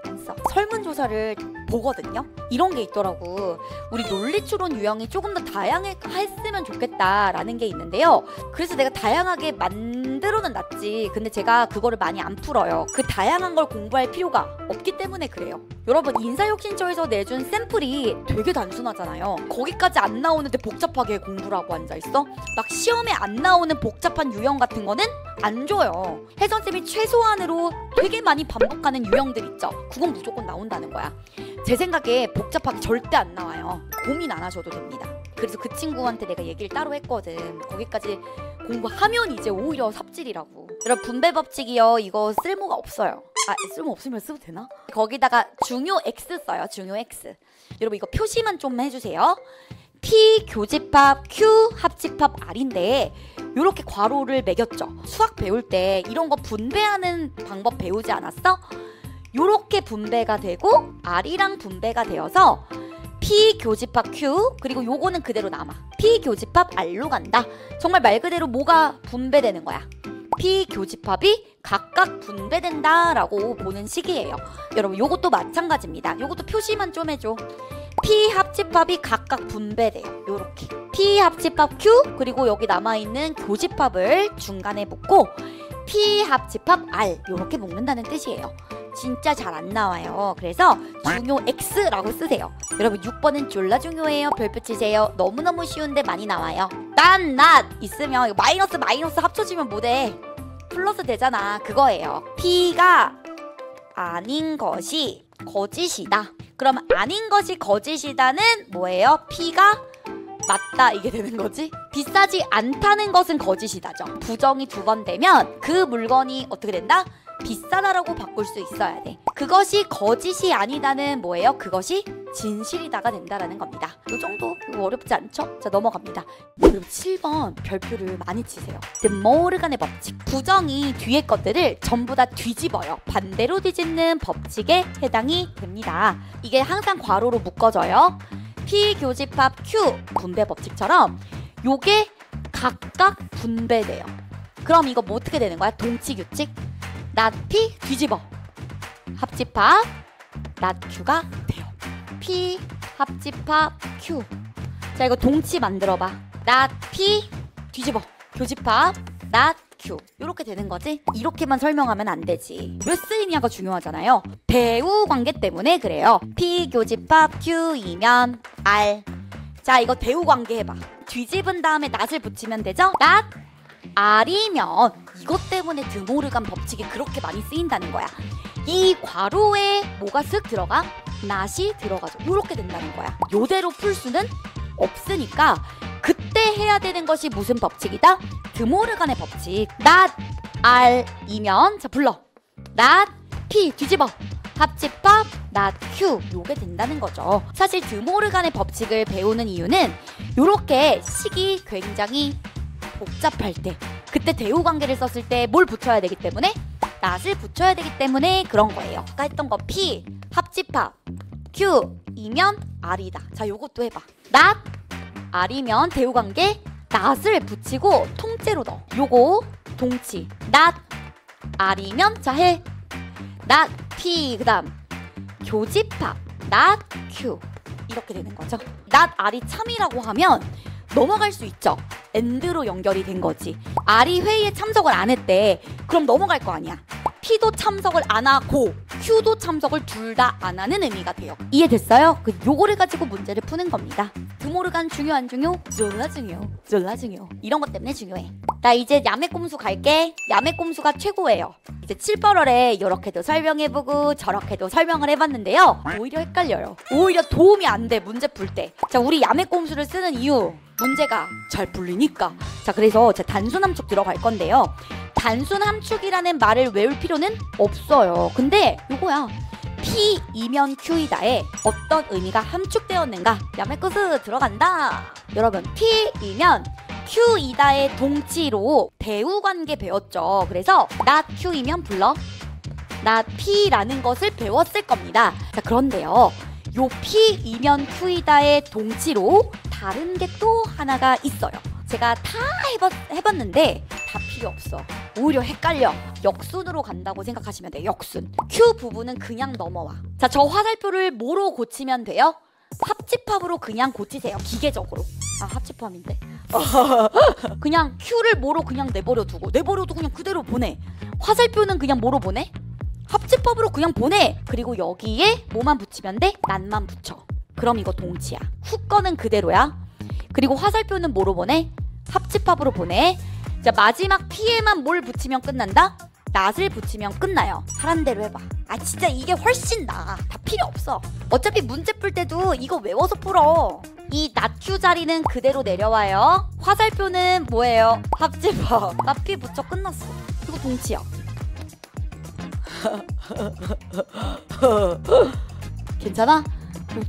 안 써. 설문조사를 보거든요. 이런 게 있더라고. 우리 논리추론 유형이 조금 더 다양했으면 좋겠다라는 게 있는데요. 그래서 내가 다양하게 만들어는 놨지. 근데 제가 그거를 많이 안 풀어요. 그 다양한 걸 공부할 필요가 없기 때문에 그래요. 여러분, 인사혁신처에서 내준 샘플이 되게 단순하잖아요. 거기까지 안 나오는데 복잡하게 공부를 하고 앉아있어? 막 시험에 안 나오는 복잡한 유형 같은 거는 안 줘요. 혜선쌤이 최소한으로 되게 많이 반복하는 유형들 있죠. 그건 무조건 나온다는 거야. 제 생각에 복잡하게 절대 안 나와요. 고민 안 하셔도 됩니다. 그래서 그 친구한테 내가 얘기를 따로 했거든. 거기까지 공부하면 이제 오히려 삽질이라고. 여러분, 분배 법칙이요. 이거 쓸모가 없어요. 아, 쓸모 없으면 써도 되나? 거기다가 중요 X 써요. 중요 X. 여러분, 이거 표시만 좀 해주세요. P 교집합 Q 합집합 R인데 요렇게 괄호를 매겼죠. 수학 배울 때 이런 거 분배하는 방법 배우지 않았어? 요렇게 분배가 되고 R이랑 분배가 되어서 P 교집합 Q 그리고 요거는 그대로 남아. P 교집합 R로 간다. 정말 말 그대로 뭐가 분배되는 거야? P 교집합이 각각 분배된다 라고 보는 식이에요. 여러분, 요것도 마찬가지입니다. 요것도 표시만 좀 해줘. P 합집합이 각각 분배돼요. 요렇게 P 합집합 Q 그리고 여기 남아있는 교집합을 중간에 묶고 P 합집합 R 요렇게 묶는다는 뜻이에요. 진짜 잘 안 나와요. 그래서 중요 X라고 쓰세요. 여러분, 6번은 졸라 중요해요. 별표 치세요. 너무너무 쉬운데 많이 나와요. 난, 낫 있으면 마이너스 합쳐지면 뭐돼? 플러스 되잖아. 그거예요. P가 아닌 것이 거짓이다. 그럼 아닌 것이 거짓이다는 뭐예요? P가 맞다 이게 되는 거지? 비싸지 않다는 것은 거짓이다죠. 부정이 2번 되면 그 물건이 어떻게 된다? 비싸다라고 바꿀 수 있어야 돼. 그것이 거짓이 아니다는 뭐예요? 그것이 진실이다가 된다라는 겁니다. 이 정도 이거 어렵지 않죠? 자, 넘어갑니다. 그리고 7번 별표를 많이 치세요. 드모르간의 법칙. 부정이 뒤에 것들을 전부 다 뒤집어요. 반대로 뒤집는 법칙에 해당이 됩니다. 이게 항상 괄호로 묶어져요. P 교집합 Q 분배 법칙처럼 요게 각각 분배돼요. 그럼 이거 뭐 어떻게 되는 거야? 동치 규칙. 낫 P 뒤집어. 합집합 낫 Q가 돼요. P 합집합 Q. 자, 이거 동치 만들어봐. 낫 P 뒤집어. 교집합 낫 Q. 이렇게 되는 거지. 이렇게만 설명하면 안 되지. 왜 쓰이냐가 중요하잖아요. 배우 관계 때문에 그래요. P 교집합 Q이면 R. 자, 이거 대우 관계 해봐. 뒤집은 다음에 낫을 붙이면 되죠? 낫 R이면 이것 때문에 드모르간 법칙이 그렇게 많이 쓰인다는 거야. 이 괄호에 뭐가 쓱 들어가? 낫이 들어가죠. 이렇게 된다는 거야. 요대로 풀 수는 없으니까 그때 해야 되는 것이 무슨 법칙이다? 드모르간의 법칙. 낫 R이면 자 불러. 낫 P 뒤집어. 합집합 낫 Q. 요게 된다는 거죠. 사실 드모르간의 법칙을 배우는 이유는 요렇게 식이 굉장히 복잡할 때, 그때 대우 관계를 썼을 때 뭘 붙여야 되기 때문에 낫을 붙여야 되기 때문에 그런 거예요. 아까 했던 거 P 합집합 Q이면 R이다. 자, 요것도 해봐. 낫 R이면 대우 관계 낫을 붙이고 통째로 넣어. 요거 동치. 낫 R이면 자 해. 낫 P 그다음 교집합 낫 Q. 이렇게 되는 거죠. 낫 R이 참이라고 하면 넘어갈 수 있죠. 엔드로 연결이 된 거지. R이 회의에 참석을 안 했대. 그럼 넘어갈 거 아니야. P도 참석을 안 하고 Q도 참석을 둘 다 안 하는 의미가 돼요. 이해됐어요? 요거를 가지고 문제를 푸는 겁니다. 드모르간 중요 안 중요? 졸라 중요. 졸라 중요. 이런 것 때문에 중요해. 나 이제 야매꼼수 갈게. 야매꼼수가 최고예요. 이제 7벌월에 이렇게도 설명해보고 저렇게도 설명을 해봤는데요. 오히려 헷갈려요. 오히려 도움이 안 돼, 문제 풀 때. 자, 우리 야매꼼수를 쓰는 이유. 문제가 잘 풀리니까. 자, 그래서 제 단순 함축 들어갈 건데요. 단순 함축이라는 말을 외울 필요는 없어요. 근데 요거야. P이면 Q이다에 어떤 의미가 함축되었는가? 야매꾸스 들어간다. 여러분, P이면 Q이다의 동치로 대우 관계 배웠죠. 그래서 낫 Q이면 불러. 낫 P라는 것을 배웠을 겁니다. 자, 그런데요. 요 P이면 Q이다의 동치로 다른 게 또 하나가 있어요. 제가 다 해봤는데 다 필요 없어. 오히려 헷갈려. 역순으로 간다고 생각하시면 돼요. 역순. Q 부분은 그냥 넘어와. 자, 저 화살표를 뭐로 고치면 돼요? 합집합으로 그냥 고치세요. 기계적으로. 아, 합집합인데. 그냥 Q를 뭐로 그냥 내버려두고 그냥 그대로 보내. 화살표는 그냥 뭐로 보내? 합집합으로 그냥 보내. 그리고 여기에 뭐만 붙이면 돼? 낫만 붙여. 그럼 이거 동치야. 후 거는 그대로야. 그리고 화살표는 뭐로 보내? 합집합으로 보내. 자, 마지막 P에만 뭘 붙이면 끝난다? 낫을 붙이면 끝나요. 하란 대로 해봐. 아, 진짜 이게 훨씬 나아. 다 필요 없어. 어차피 문제 풀 때도 이거 외워서 풀어. 이 낫 Q 자리는 그대로 내려와요. 화살표는 뭐예요? 합집합. 나 P 붙여 끝났어. 이거 동치야. 괜찮아?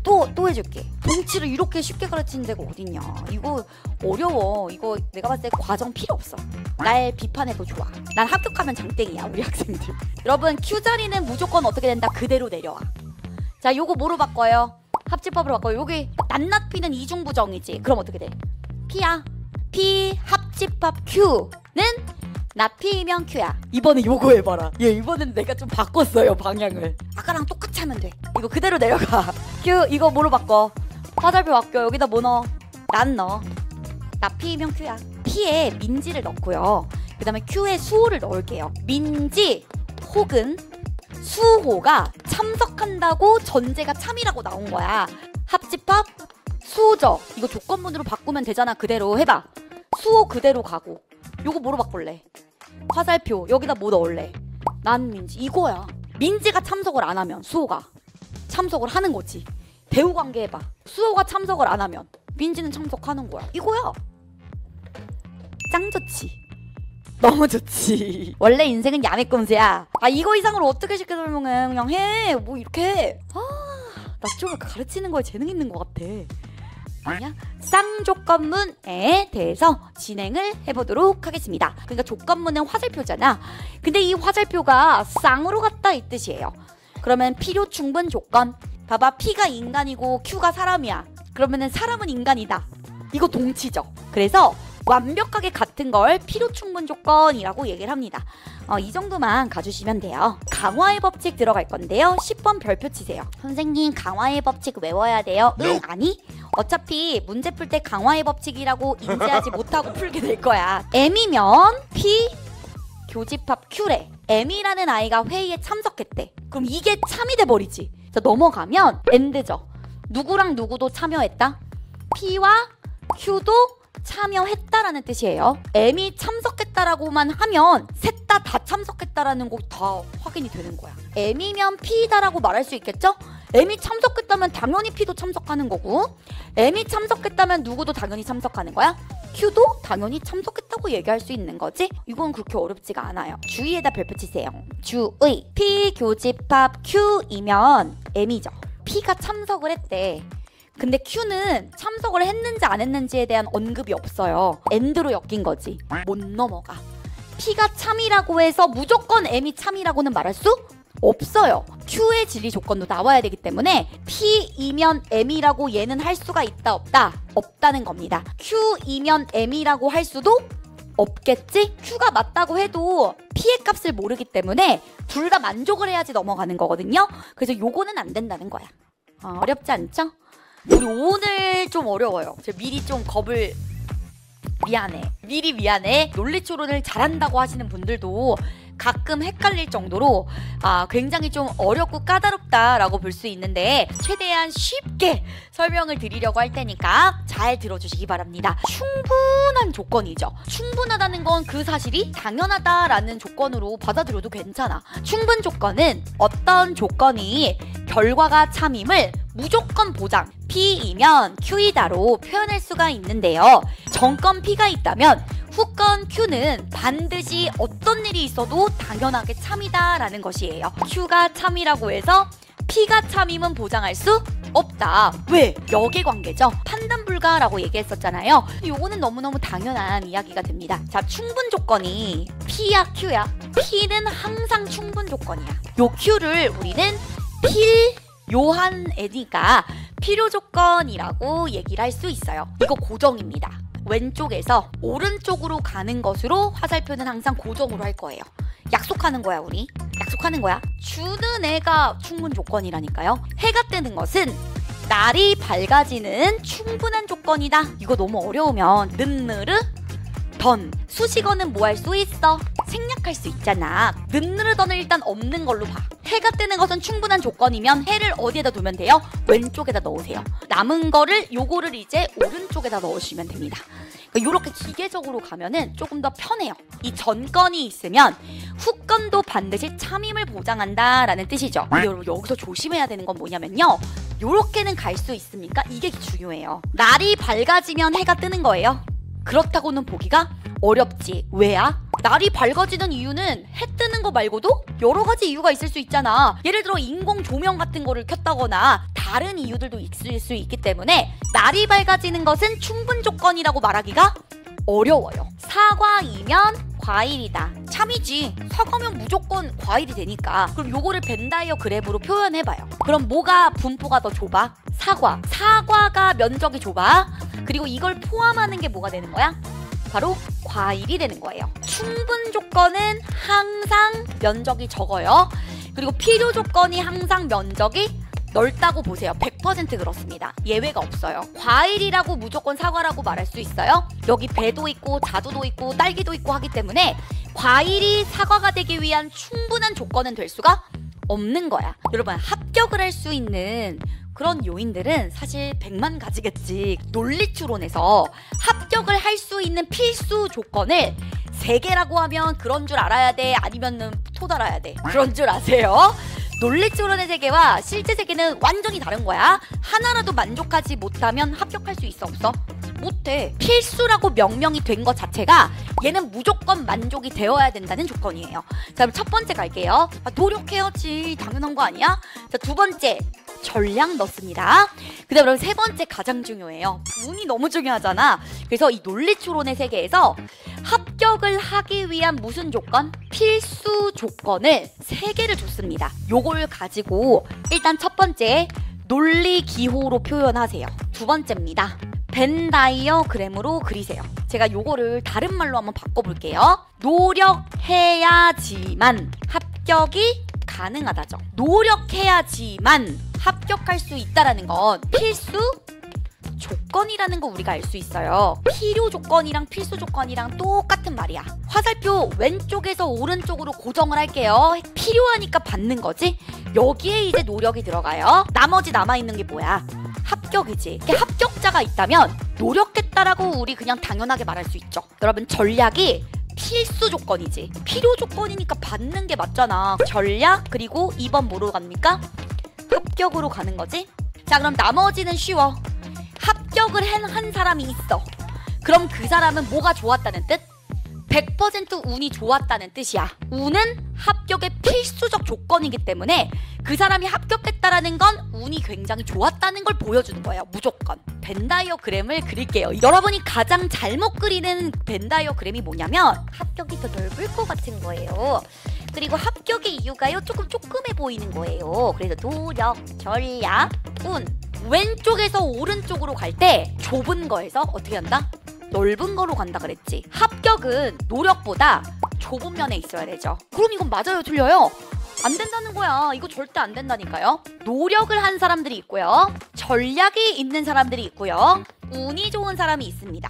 또 해줄게. 동치를 이렇게 쉽게 가르치는 데가 어딨냐. 이거 어려워. 이거 내가 봤을 때 과정 필요 없어. 날 비판해도 좋아. 난 합격하면 장땡이야, 우리 학생들. 여러분, Q 자리는 무조건 어떻게 된다? 그대로 내려와. 자, 요거 뭐로 바꿔요? 합집합으로 바꿔요. 여기 낫 P는 이중부정이지. 그럼 어떻게 돼? P야. P 합집합 Q는 낫 P이면 Q야. 이번에 요거 해봐라. 얘 이번에는 내가 좀 바꿨어요, 방향을. 아까랑 똑같이 하면 돼. 이거 그대로 내려가. Q 이거 뭐로 바꿔? 화살표 바뀌어. 여기다 뭐 넣어? 낫 넣어. 낫 P이면 Q야. P에 민지를 넣고요. 그 다음에 Q에 수호를 넣을게요. 민지 혹은 수호가 참석한다고 전제가 참이라고 나온 거야. 합집합 수호죠. 이거 조건문으로 바꾸면 되잖아. 그대로 해봐. 수호 그대로 가고. 요거 뭐로 바꿀래? 화살표 여기다 뭐 넣을래? 난 민지. 이거야. 민지가 참석을 안 하면 수호가 참석을 하는 거지. 대우 관계 해봐. 수호가 참석을 안 하면 민지는 참석하는 거야. 이거야. 짱 좋지. 너무 좋지. 원래 인생은 야매꼼수야. 아, 이거 이상으로 어떻게 쉽게 설명해. 그냥 해. 뭐 이렇게 해. 아, 나 좀 가르치는 거에 재능 있는 것 같아. 아니야? 쌍조건문에 대해서 진행을 해보도록 하겠습니다. 그러니까 조건문은 화살표잖아. 근데 이 화살표가 쌍으로 갔다 이 뜻이에요. 그러면 필요 충분 조건. 봐봐, P가 인간이고 Q가 사람이야. 그러면은 사람은 인간이다. 이거 동치죠. 그래서 완벽하게 같은 걸 필요 충분 조건이라고 얘기를 합니다. 이 정도만 가주시면 돼요. 강화의 법칙 들어갈 건데요. 10번 별표 치세요. 선생님 강화의 법칙 외워야 돼요? 응, 아니? 어차피 문제 풀 때 강화의 법칙이라고 인지하지 못하고 풀게 될 거야. M이면 P 교집합 Q래. M이라는 아이가 회의에 참석했대. 그럼 이게 참이 돼버리지. 자, 넘어가면 AND죠. 누구랑 누구도 참여했다. P와 Q도 참여했다라는 뜻이에요. M이 참석했다라고만 하면 셋 다 참석했다라는 거 다 확인이 되는 거야. M이면 P다라고 말할 수 있겠죠? M이 참석했다면 당연히 P도 참석하는 거고, M이 참석했다면 누구도 당연히 참석하는 거야. Q도 당연히 참석했다고 얘기할 수 있는 거지. 이건 그렇게 어렵지가 않아요. 주의에다 별표 치세요. 주의. P 교집합 Q이면 M이죠. P가 참석을 했대. 근데 Q는 참석을 했는지 안 했는지에 대한 언급이 없어요. AND로 엮인 거지. 못 넘어가. P가 참이라고 해서 무조건 M이 참이라고는 말할 수 없어요. Q의 진리 조건도 나와야 되기 때문에 P이면 M이라고 얘는 할 수가 있다 없다? 없다는 겁니다. Q이면 M이라고 할 수도 없겠지? Q가 맞다고 해도 P의 값을 모르기 때문에 둘 다 만족을 해야지 넘어가는 거거든요. 그래서 요거는 안 된다는 거야. 어렵지 않죠? 우리 오늘 좀 어려워요. 제가 미리 좀 겁을 미리 미안해. 논리추론을 잘한다고 하시는 분들도 가끔 헷갈릴 정도로 굉장히 좀 어렵고 까다롭다라고 볼 수 있는데 최대한 쉽게 설명을 드리려고 할 테니까 잘 들어주시기 바랍니다. 충분한 조건이죠. 충분하다는 건 그 사실이 당연하다라는 조건으로 받아들여도 괜찮아. 충분 조건은 어떤 조건이 결과가 참임을 무조건 보장, P이면 Q이다로 표현할 수가 있는데요. 전건 P가 있다면 후건 Q는 반드시 어떤 일이 있어도 당연하게 참이다라는 것이에요. Q가 참이라고 해서 P가 참임은 보장할 수 없다. 왜? 역의 관계죠. 판단 불가라고 얘기했었잖아요. 요거는 너무너무 당연한 이야기가 됩니다. 자, 충분 조건이 P야 Q야? P는 항상 충분 조건이야. 요 Q를 우리는 필요한 애니까 필요 조건이라고 얘기를 할 수 있어요. 이거 고정입니다. 왼쪽에서 오른쪽으로 가는 것으로 화살표는 항상 고정으로 할 거예요. 약속하는 거야, 우리. 약속하는 거야. 주는 애가 충분 조건이라니까요. 해가 뜨는 것은 날이 밝아지는 충분한 조건이다. 이거 너무 어려우면 는느르 던 수식어는 뭐 할 수 있어? 생략할 수 있잖아. 는느르던을 일단 없는 걸로 봐. 해가 뜨는 것은 충분한 조건이면 해를 어디에다 두면 돼요? 왼쪽에다 넣으세요. 남은 거를 요거를 이제 오른쪽에다 넣으시면 됩니다. 이렇게 기계적으로 가면은 조금 더 편해요. 이 전건이 있으면 후건도 반드시 참임을 보장한다라는 뜻이죠. 근데 여러분 여기서 조심해야 되는 건 뭐냐면요. 요렇게는 갈 수 있습니까? 이게 중요해요. 날이 밝아지면 해가 뜨는 거예요. 그렇다고는 보기가 어렵지. 왜야? 날이 밝아지는 이유는 해 뜨는 거 말고도 여러 가지 이유가 있을 수 있잖아. 예를 들어 인공 조명 같은 거를 켰다거나 다른 이유들도 있을 수 있기 때문에 날이 밝아지는 것은 충분 조건이라고 말하기가 어려워요. 사과이면 과일이다. 참이지. 사과면 무조건 과일이 되니까. 그럼 요거를 벤다이어그램으로 표현해봐요. 그럼 뭐가 분포가 더 좁아? 사과. 사과가 면적이 좁아. 그리고 이걸 포함하는 게 뭐가 되는 거야? 바로 과일이 되는 거예요. 충분 조건은 항상 면적이 적어요. 그리고 필요 조건이 항상 면적이 넓다고 보세요. 100% 그렇습니다. 예외가 없어요. 과일이라고 무조건 사과라고 말할 수 있어요. 여기 배도 있고 자두도 있고 딸기도 있고 하기 때문에 과일이 사과가 되기 위한 충분한 조건은 될 수가 없는 거야. 여러분 합격을 할 수 있는 그런 요인들은 사실 100만 가지겠지. 논리추론에서 합격을 할 수 있는 필수 조건을 3개라고 하면 그런 줄 알아야 돼? 아니면은 토달아야 돼? 그런 줄 아세요? 논리추론의 세계와 실제 세계는 완전히 다른 거야. 하나라도 만족하지 못하면 합격할 수 있어 없어? 못해. 필수라고 명명이 된 것 자체가 얘는 무조건 만족이 되어야 된다는 조건이에요. 자, 그럼 첫 번째 갈게요. 노력해야지. 당연한 거 아니야? 자, 두 번째. 전량 넣습니다. 그 다음에 세 번째 가장 중요해요. 운이 너무 중요하잖아. 그래서 이 논리추론의 세계에서 합격을 하기 위한 무슨 조건? 필수 조건을 3개를 줬습니다. 요걸 가지고 일단 첫 번째 논리기호로 표현하세요. 두 번째입니다. 벤 다이어그램으로 그리세요. 제가 요거를 다른 말로 한번 바꿔볼게요. 노력해야지만 합격이 가능하다죠. 노력해야지만 합격할 수 있다라는 건 필수 조건이라는 거 우리가 알 수 있어요. 필요 조건이랑 필수 조건이랑 똑같은 말이야. 화살표 왼쪽에서 오른쪽으로 고정을 할게요. 필요하니까 받는 거지. 여기에 이제 노력이 들어가요. 나머지 남아있는 게 뭐야? 합격이지. 합격자가 있다면 노력했다라고 우리 그냥 당연하게 말할 수 있죠. 여러분, 전략이 필수 조건이지. 필요 조건이니까 받는 게 맞잖아. 전략, 그리고 2번 뭐로 갑니까? 합격으로 가는 거지. 자, 그럼 나머지는 쉬워. 합격을 한 사람이 있어. 그럼 그 사람은 뭐가 좋았다는 뜻? 100% 운이 좋았다는 뜻이야. 운은 합격의 필수적 조건이기 때문에 그 사람이 합격했다라는 건 운이 굉장히 좋았다는 걸 보여주는 거예요. 무조건. 벤 다이어그램을 그릴게요. 여러분이 가장 잘못 그리는 벤 다이어그램이 뭐냐면 합격이 더 넓을 것 같은 거예요. 그리고 합격의 이유가요, 조금해 보이는 거예요. 그래서 노력, 전략, 운. 왼쪽에서 오른쪽으로 갈 때 좁은 거에서 어떻게 한다? 넓은 거로 간다 그랬지. 합격은 노력보다 좁은 면에 있어야 되죠. 그럼 이건 맞아요, 틀려요? 안 된다는 거야. 이거 절대 안 된다니까요. 노력을 한 사람들이 있고요, 전략이 있는 사람들이 있고요, 운이 좋은 사람이 있습니다.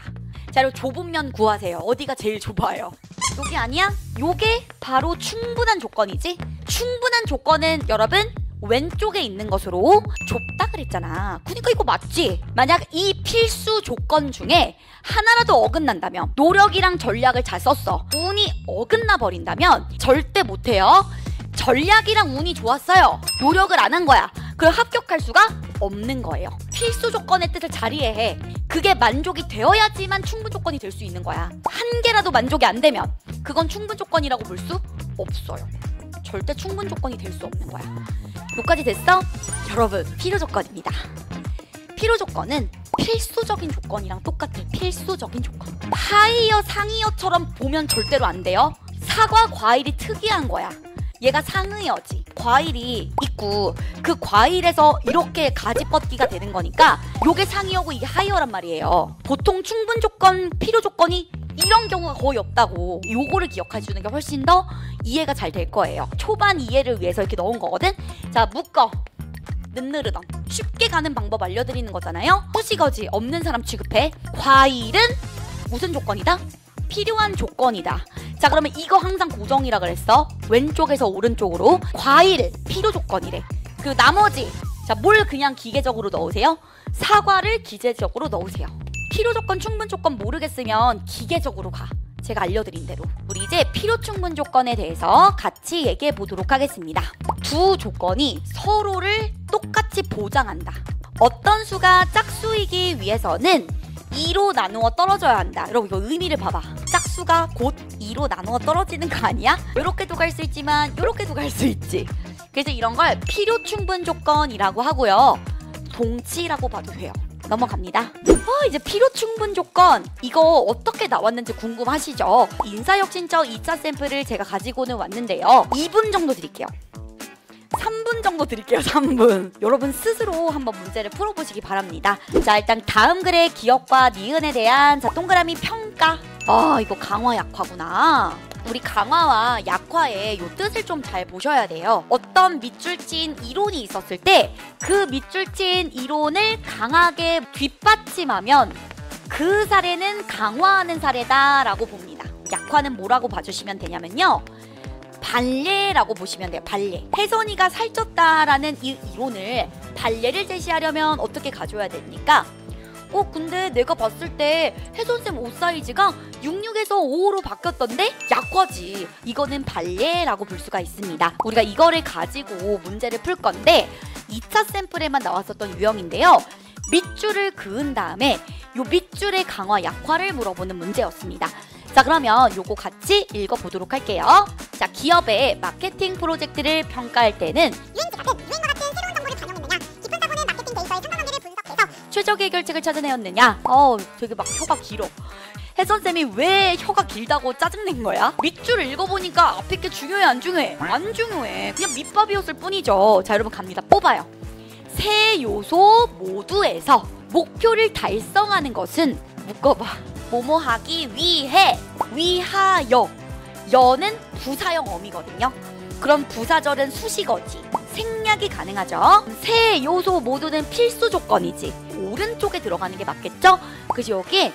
자, 그리고 좁은 면 구하세요. 어디가 제일 좁아요? 여기 아니야? 요게 바로 충분한 조건이지. 충분한 조건은 여러분 왼쪽에 있는 것으로 좁다 그랬잖아. 그러니까 이거 맞지? 만약 이 필수 조건 중에 하나라도 어긋난다면, 노력이랑 전략을 잘 썼어, 운이 어긋나 버린다면 절대 못해요. 전략이랑 운이 좋았어요, 노력을 안 한 거야. 그럼 합격할 수가 없는 거예요. 필수 조건의 뜻을 잘 이해해. 그게 만족이 되어야지만 충분 조건이 될 수 있는 거야. 한 개라도 만족이 안 되면 그건 충분 조건이라고 볼 수 없어요. 절대 충분 조건이 될 수 없는 거야. 여기까지 됐어? 여러분, 필요 조건입니다. 필요 조건은 필수적인 조건이랑 똑같아. 필수적인 조건. 하이어, 상이어처럼 보면 절대로 안 돼요. 사과, 과일이 특이한 거야. 얘가 상이어지. 과일이 있고 그 과일에서 이렇게 가지 뻗기가 되는 거니까 요게 상이어고 이게 하이어란 말이에요. 보통 충분 조건, 필요 조건이 이런 경우가 거의 없다고. 요거를 기억해 주는 게 훨씬 더 이해가 잘 될 거예요. 초반 이해를 위해서 이렇게 넣은 거거든. 자, 묶어. 는느르던. 쉽게 가는 방법 알려드리는 거잖아요. 호시거지 없는 사람 취급해. 과일은 무슨 조건이다? 필요한 조건이다. 자, 그러면 이거 항상 고정이라 그랬어. 왼쪽에서 오른쪽으로. 과일 필요 조건이래. 그리고 나머지, 자, 뭘 그냥 기계적으로 넣으세요? 사과를 기계적으로 넣으세요. 필요 조건, 충분 조건 모르겠으면 기계적으로 가. 제가 알려드린 대로. 우리 이제 필요 충분 조건에 대해서 같이 얘기해 보도록 하겠습니다. 두 조건이 서로를 똑같이 보장한다. 어떤 수가 짝수이기 위해서는 2로 나누어 떨어져야 한다. 여러분, 이거 의미를 봐봐. 짝수가 곧 2로 나누어 떨어지는 거 아니야? 이렇게도 갈 수 있지만 이렇게도 갈 수 있지. 그래서 이런 걸 필요 충분 조건이라고 하고요, 동치라고 봐도 돼요. 넘어갑니다. 이제 필요 충분 조건, 이거 어떻게 나왔는지 궁금하시죠? 인사혁신처 2차 샘플을 제가 가지고는 왔는데요, 2분 정도 드릴게요. 3분 정도 드릴게요. 3분. 여러분 스스로 한번 문제를 풀어보시기 바랍니다. 자, 일단 다음 글의 기억과 니은에 대한 동그라미 평가. 이거 강화 약화구나. 우리 강화와 약화의 요 뜻을 좀 잘 보셔야 돼요. 어떤 밑줄친 이론이 있었을 때 그 밑줄친 이론을 강하게 뒷받침하면 그 사례는 강화하는 사례다라고 봅니다. 약화는 뭐라고 봐주시면 되냐면요, 반례라고 보시면 돼요. 반례. 혜선이가 살쪘다라는 이 이론을, 반례를 제시하려면 어떻게 가져야 됩니까? 근데 내가 봤을 때 혜선쌤 옷 사이즈가 66에서 55로 바뀌었던데? 약화지. 이거는 반례라고 볼 수가 있습니다. 우리가 이거를 가지고 문제를 풀 건데 2차 샘플에만 나왔었던 유형인데요, 밑줄을 그은 다음에 요 밑줄의 강화 약화를 물어보는 문제였습니다. 자, 그러면 요거 같이 읽어보도록 할게요. 자, 기업의 마케팅 프로젝트를 평가할 때는 유행과 같은 새로운 정보를 반영했느냐, 깊은 사고는 마케팅 데이터의 상관관계를 분석해서 최적의 해결책을 찾아내었느냐. 되게 막 혀가 길어. 혜선쌤이 왜 혀가 길다고 짜증낸 거야? 밑줄을 읽어보니까 앞에 게 중요해, 안 중요해? 안 중요해. 그냥 밑밥이었을 뿐이죠. 자, 여러분 갑니다. 뽑아요. 세 요소 모두에서 목표를 달성하는 것은 묶어봐. 뭐뭐하기 위해, 위하여. 여는 부사형 어미거든요. 그럼 부사절은 수식어지. 생략이 가능하죠. 세 요소 모두는 필수 조건이지. 오른쪽에 들어가는 게 맞겠죠? 그래서 여기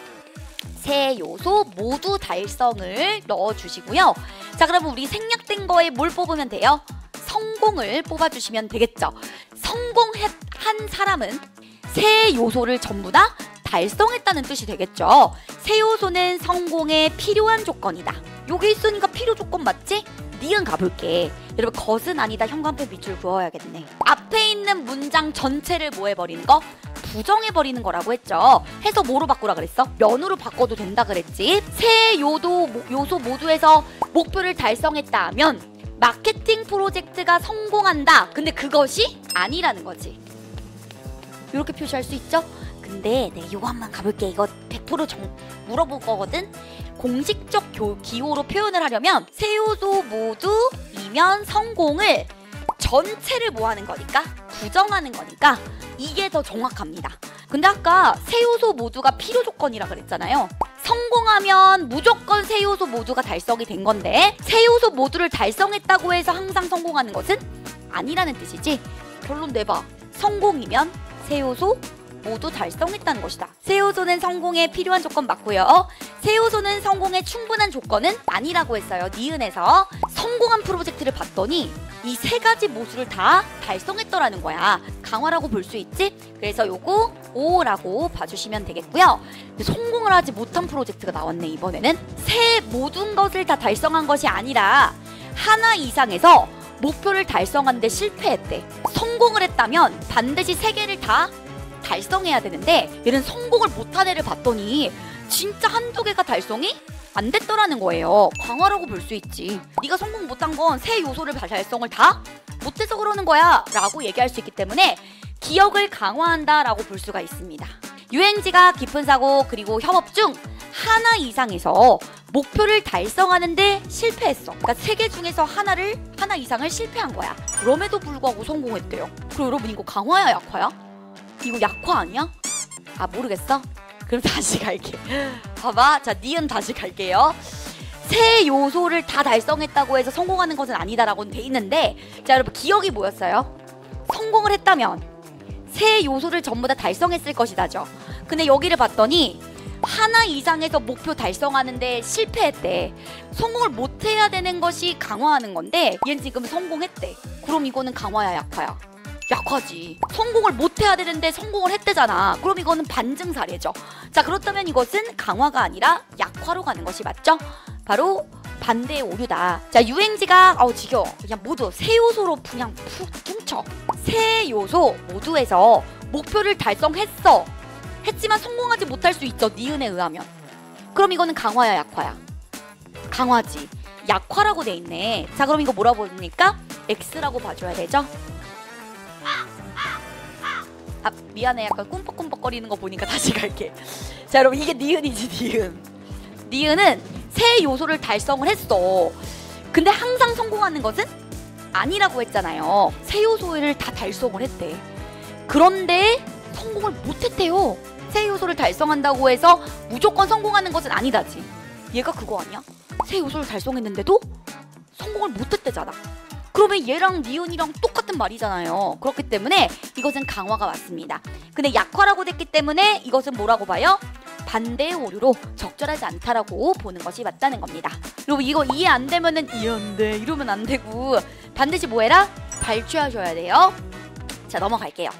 세 요소 모두 달성을 넣어주시고요. 자, 그러면 우리 생략된 거에 뭘 뽑으면 돼요? 성공을 뽑아주시면 되겠죠. 성공한 사람은 세 요소를 전부 다 달성했다는 뜻이 되겠죠. 세 요소는 성공에 필요한 조건이다. 여기 있으니까 필요 조건 맞지? 니은 가볼게. 여러분, 것은 아니다. 형광펜 밑줄 그어야겠네. 앞에 있는 문장 전체를 뭐 해버리는 거? 부정해버리는 거라고 했죠. 해서 뭐로 바꾸라 그랬어? 면으로 바꿔도 된다 그랬지. 세 요소 모두에서 목표를 달성했다 하면 마케팅 프로젝트가 성공한다. 근데 그것이 아니라는 거지. 이렇게 표시할 수 있죠? 근데 네, 이거 한번 가볼게. 이거 100% 물어볼 거거든. 공식적 기호로 표현을 하려면 세 요소 모두이면 성공을 전체를 뭐 하는 거니까? 부정하는 거니까 이게 더 정확합니다. 근데 아까 세 요소 모두가 필요 조건이라 그랬잖아요. 성공하면 무조건 세 요소 모두가 달성이 된 건데 세 요소 모두를 달성했다고 해서 항상 성공하는 것은 아니라는 뜻이지. 결론 내봐. 성공이면 세 요소 모두 달성했다는 것이다. 세 요소는 성공에 필요한 조건 맞고요. 세 요소는 성공에 충분한 조건은 아니라고 했어요. 니은에서 성공한 프로젝트를 봤더니 이 세 가지 모수를 다 달성했더라는 거야. 강화라고 볼 수 있지? 그래서 요거 O라고 봐주시면 되겠고요. 성공을 하지 못한 프로젝트가 나왔네. 이번에는 세 모든 것을 다 달성한 것이 아니라 하나 이상에서 목표를 달성하는데 실패했대. 성공을 했다면 반드시 세 개를 다 달성해야 되는데 얘는 성공을 못한 애를 봤더니 진짜 한두 개가 달성이 안 됐더라는 거예요. 강화라고 볼 수 있지. 네가 성공 못한 건 세 요소를 달성을 다 못해서 그러는 거야 라고 얘기할 수 있기 때문에 기억을 강화한다 라고 볼 수가 있습니다. 유행지가 깊은 사고 그리고 협업 중 하나 이상에서 목표를 달성하는데 실패했어. 그러니까 세 개 중에서 하나 이상을 실패한 거야. 그럼에도 불구하고 성공했대요. 그럼 여러분 이거 강화야 약화야? 이거 약화 아니야? 아, 모르겠어? 그럼 다시 갈게. 봐봐. 자, 니은 다시 갈게요. 세 요소를 다 달성했다고 해서 성공하는 것은 아니다라고는 돼 있는데, 자, 여러분 기억이 뭐였어요? 성공을 했다면 세 요소를 전부 다 달성했을 것이다죠. 근데 여기를 봤더니 하나 이상에서 목표 달성하는데 실패했대. 성공을 못해야 되는 것이 강화하는 건데 얘는 지금 성공했대. 그럼 이거는 강화야 약화야? 약화지. 성공을 못해야 되는데 성공을 했대잖아. 그럼 이거는 반증 사례죠. 자, 그렇다면 이것은 강화가 아니라 약화로 가는 것이 맞죠? 바로 반대의 오류다. 자, 유행지가 지겨워. 그냥 모두 세 요소로 그냥 푹 퉁쳐. 세 요소 모두에서 목표를 달성했어. 했지만 성공하지 못할 수 있죠. 니은에 의하면. 그럼 이거는 강화야 약화야? 강화지. 약화라고 돼 있네. 자, 그럼 이거 뭐라고 보니까 X라고 봐줘야 되죠? 아, 미안해. 약간 꿈뻑꿈뻑거리는 거 보니까 다시 갈게. 자, 여러분 이게 니은이지. 니은. 니은은 세 요소를 달성을 했어. 근데 항상 성공하는 것은 아니라고 했잖아요. 세 요소를 다 달성을 했대. 그런데 성공을 못했대요. 세 요소를 달성한다고 해서 무조건 성공하는 것은 아니다지. 얘가 그거 아니야? 세 요소를 달성했는데도 성공을 못했대잖아. 그러면 얘랑 니은이랑 똑같은 말이잖아요. 그렇기 때문에 이것은 강화가 맞습니다. 근데 약화라고 됐기 때문에 이것은 뭐라고 봐요? 반대의 오류로 적절하지 않다라고 보는 것이 맞다는 겁니다. 그리고 이거 이해 안 되면은 이해 안 돼 이러면 안 되고 반드시 뭐 해라? 발췌하셔야 돼요. 자, 넘어갈게요.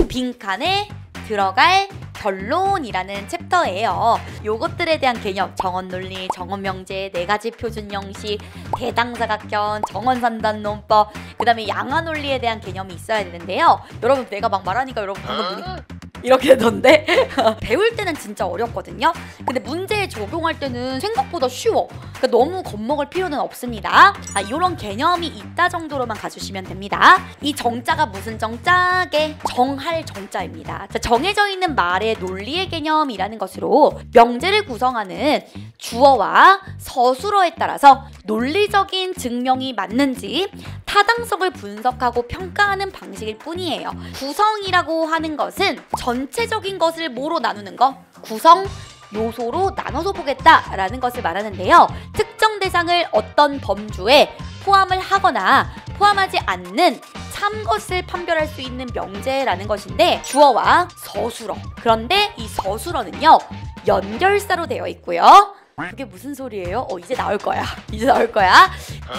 빈칸에 들어갈 결론이라는 챕터예요. 요것들에 대한 개념, 정언 논리, 정언 명제, 네 가지 표준 형식, 대당사각형, 정언 산단 논법, 그 다음에 양화 논리에 대한 개념이 있어야 되는데요. 여러분 내가 막 말하니까 여러분 방금 눈이 이렇게 되던데 배울 때는 진짜 어렵거든요. 근데 문제에 적용할 때는 생각보다 쉬워. 그러니까 너무 겁먹을 필요는 없습니다. 이런 개념이 있다 정도로만 가주시면 됩니다. 이 정자가 무슨 정자게? 정할 정자입니다. 자, 정해져 있는 말의 논리의 개념이라는 것으로 명제를 구성하는 주어와 서술어에 따라서 논리적인 증명이 맞는지 타당성을 분석하고 평가하는 방식일 뿐이에요. 구성이라고 하는 것은 전체적인 것을 뭐로 나누는 거? 구성 요소로 나눠서 보겠다라는 것을 말하는데요. 특정 대상을 어떤 범주에 포함을 하거나 포함하지 않는 참것을 판별할 수 있는 명제라는 것인데 주어와 서술어. 그런데 이 서술어는요. 연결사로 되어 있고요. 그게 무슨 소리예요? 이제 나올 거야. 이제 나올 거야.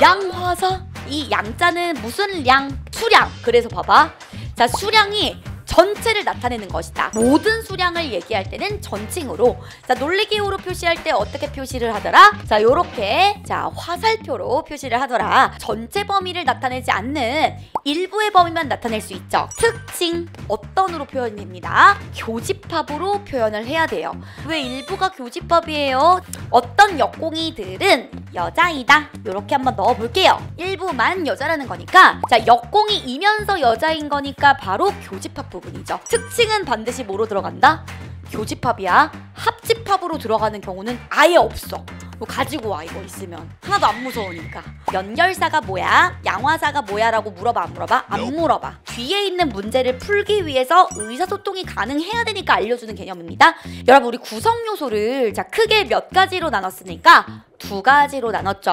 양화사. 이 양자는 무슨 량? 수량. 그래서 봐봐. 자, 수량이 전체를 나타내는 것이다. 모든 수량을 얘기할 때는 전칭으로. 자, 논리기호로 표시할 때 어떻게 표시를 하더라? 자, 요렇게 자 화살표로 표시를 하더라. 전체 범위를 나타내지 않는 일부의 범위만 나타낼 수 있죠. 특징 어떤으로 표현됩니다. 교집합으로 표현을 해야 돼요. 왜 일부가 교집합이에요? 어떤 역공이들은 여자이다. 요렇게 한번 넣어볼게요. 일부만 여자라는 거니까 자 역공이이면서 여자인 거니까 바로 교집합 부분이죠. 특징은 반드시 뭐로 들어간다? 교집합이야. 합집합으로 들어가는 경우는 아예 없어. 뭐 가지고 와 이거 있으면 하나도 안 무서우니까. 연결사가 뭐야? 양화사가 뭐야? 라고 물어봐 안 물어봐? 안 물어봐. 뒤에 있는 문제를 풀기 위해서 의사소통이 가능해야 되니까 알려주는 개념입니다. 여러분 우리 구성요소를 자 크게 몇 가지로 나눴으니까 두 가지로 나눴죠.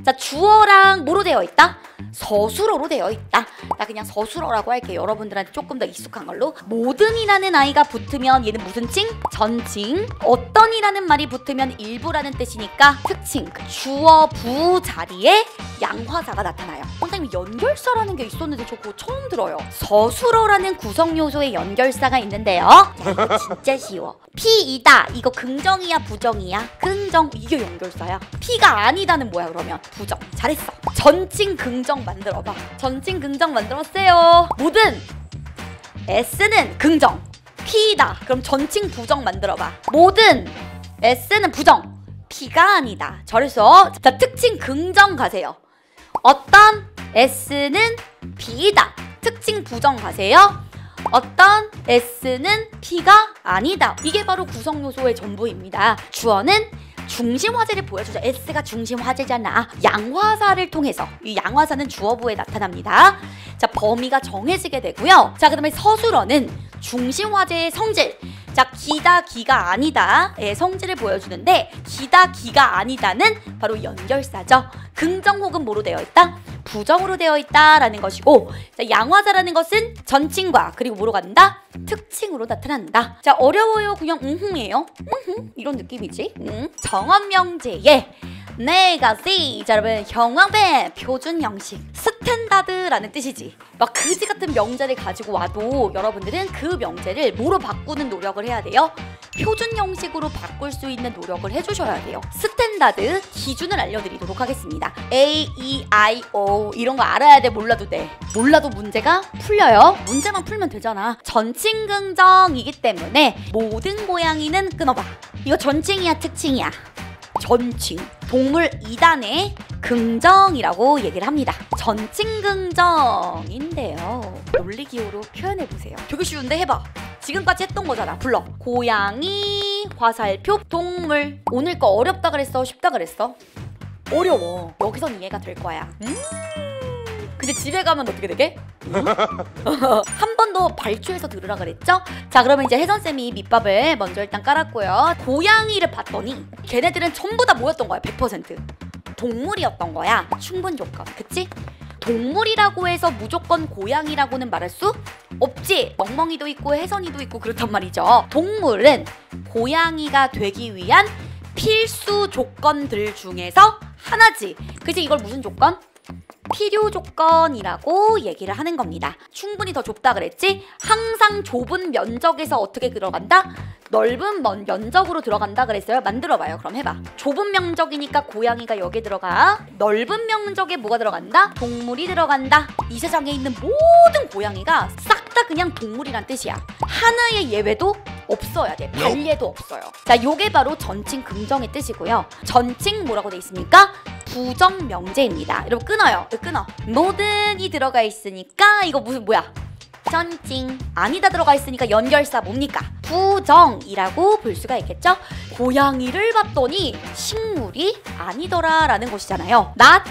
자 주어랑 뭐로 되어 있다? 서술어로 되어 있다. 나 그냥 서술어라고 할게요. 여러분들한테 조금 더 익숙한 걸로. 모든이라는 아이가 붙으면 얘는 무슨 칭? 전칭. 어떤이라는 말이 붙으면 일부라는 뜻이니까 특칭. 주어 부 자리에 양화사가 나타나요. 선생님 연결사라는 게 있었는데 저 그거 처음 들어요. 서술어라는 구성요소의 연결사가 있는데요. 자, 진짜 쉬워. P이다. 이거 긍정이야 부정이야? 긍정. 이게 연결사야. P가 아니다는 뭐야 그러면? 부정. 잘했어. 전칭 긍정 만들어봐. 전칭 긍정 만들었어요. 모든 S는 긍정. P다. 그럼 전칭 부정 만들어봐. 모든 S는 부정. P가 아니다. 잘했어. 자 특징 긍정 가세요. 어떤 S는 B다. 특징 부정 가세요. 어떤 S는 P가 아니다. 이게 바로 구성요소의 전부입니다. 주어는 중심 화제를 보여주죠. S가 중심 화제잖아. 양화사를 통해서 이 양화사는 주어부에 나타납니다. 자 범위가 정해지게 되고요. 자 그다음에 서술어는 중심 화제의 성질. 자 기다 기가 아니다의 성질을 보여주는데 기다 기가 아니다는 바로 연결사죠. 긍정 혹은 뭐로 되어 있다? 부정으로 되어 있다라는 것이고 자 양화사라는 것은 전칭과 그리고 뭐로 간다? 특징으로 나타난다. 자 어려워요. 그냥 이에요. 이런 느낌이지. 정언명제의 네 가지. 자 여러분 형광펜 표준 형식 스탠다드라는 뜻이지. 막 그지 같은 명제를 가지고 와도 여러분들은 그 명제를 뭐로 바꾸는 노력을 해야 돼요? 표준 형식으로 바꿀 수 있는 노력을 해주셔야 돼요. 스탠다드 기준을 알려드리도록 하겠습니다. A, E, I, O 이런 거 알아야 돼. 몰라도 돼. 몰라도 문제가 풀려요. 문제만 풀면 되잖아. 전칭 긍정이기 때문에 모든 고양이는 끊어봐. 이거 전칭이야 특칭이야? 전칭. 동물 2단의 긍정이라고 얘기를 합니다. 전칭 긍정인데요. 논리기호로 표현해보세요. 되게 쉬운데 해봐. 지금까지 했던 거잖아. 불러. 고양이, 화살표, 동물. 오늘 거 어렵다 그랬어? 쉽다 그랬어? 어려워. 여기선 이해가 될 거야. 근데 집에 가면 어떻게 되게? 한 번 더 발주해서 들으라 그랬죠? 자 그러면 이제 혜선쌤이 밑밥을 먼저 일단 깔았고요. 고양이를 봤더니 걔네들은 전부 다 뭐였던 거야? 100% 동물이었던 거야. 충분 조건. 그치? 동물이라고 해서 무조건 고양이라고는 말할 수 없지. 멍멍이도 있고 혜선이도 있고 그렇단 말이죠. 동물은 고양이가 되기 위한 필수 조건들 중에서 하나지. 그치? 이걸 무슨 조건? 필요 조건이라고 얘기를 하는 겁니다. 충분히 더 좁다 그랬지? 항상 좁은 면적에서 어떻게 들어간다? 넓은 면적으로 들어간다 그랬어요. 만들어봐요. 그럼 해봐. 좁은 면적이니까 고양이가 여기에 들어가. 넓은 면적에 뭐가 들어간다? 동물이 들어간다. 이 세상에 있는 모든 고양이가 싹 다 그냥 동물이란 뜻이야. 하나의 예외도 없어야 돼. 반례도 없어요. 자, 요게 바로 전칭 긍정의 뜻이고요. 전칭 뭐라고 돼 있습니까? 부정 명제입니다. 여러분 끊어요. 끊어. 모든이 들어가 있으니까 이거 무슨 뭐야? 전칭. 아니다 들어가 있으니까 연결사 뭡니까? 부정이라고 볼 수가 있겠죠? 고양이를 봤더니 식물이 아니더라 라는 것이잖아요. not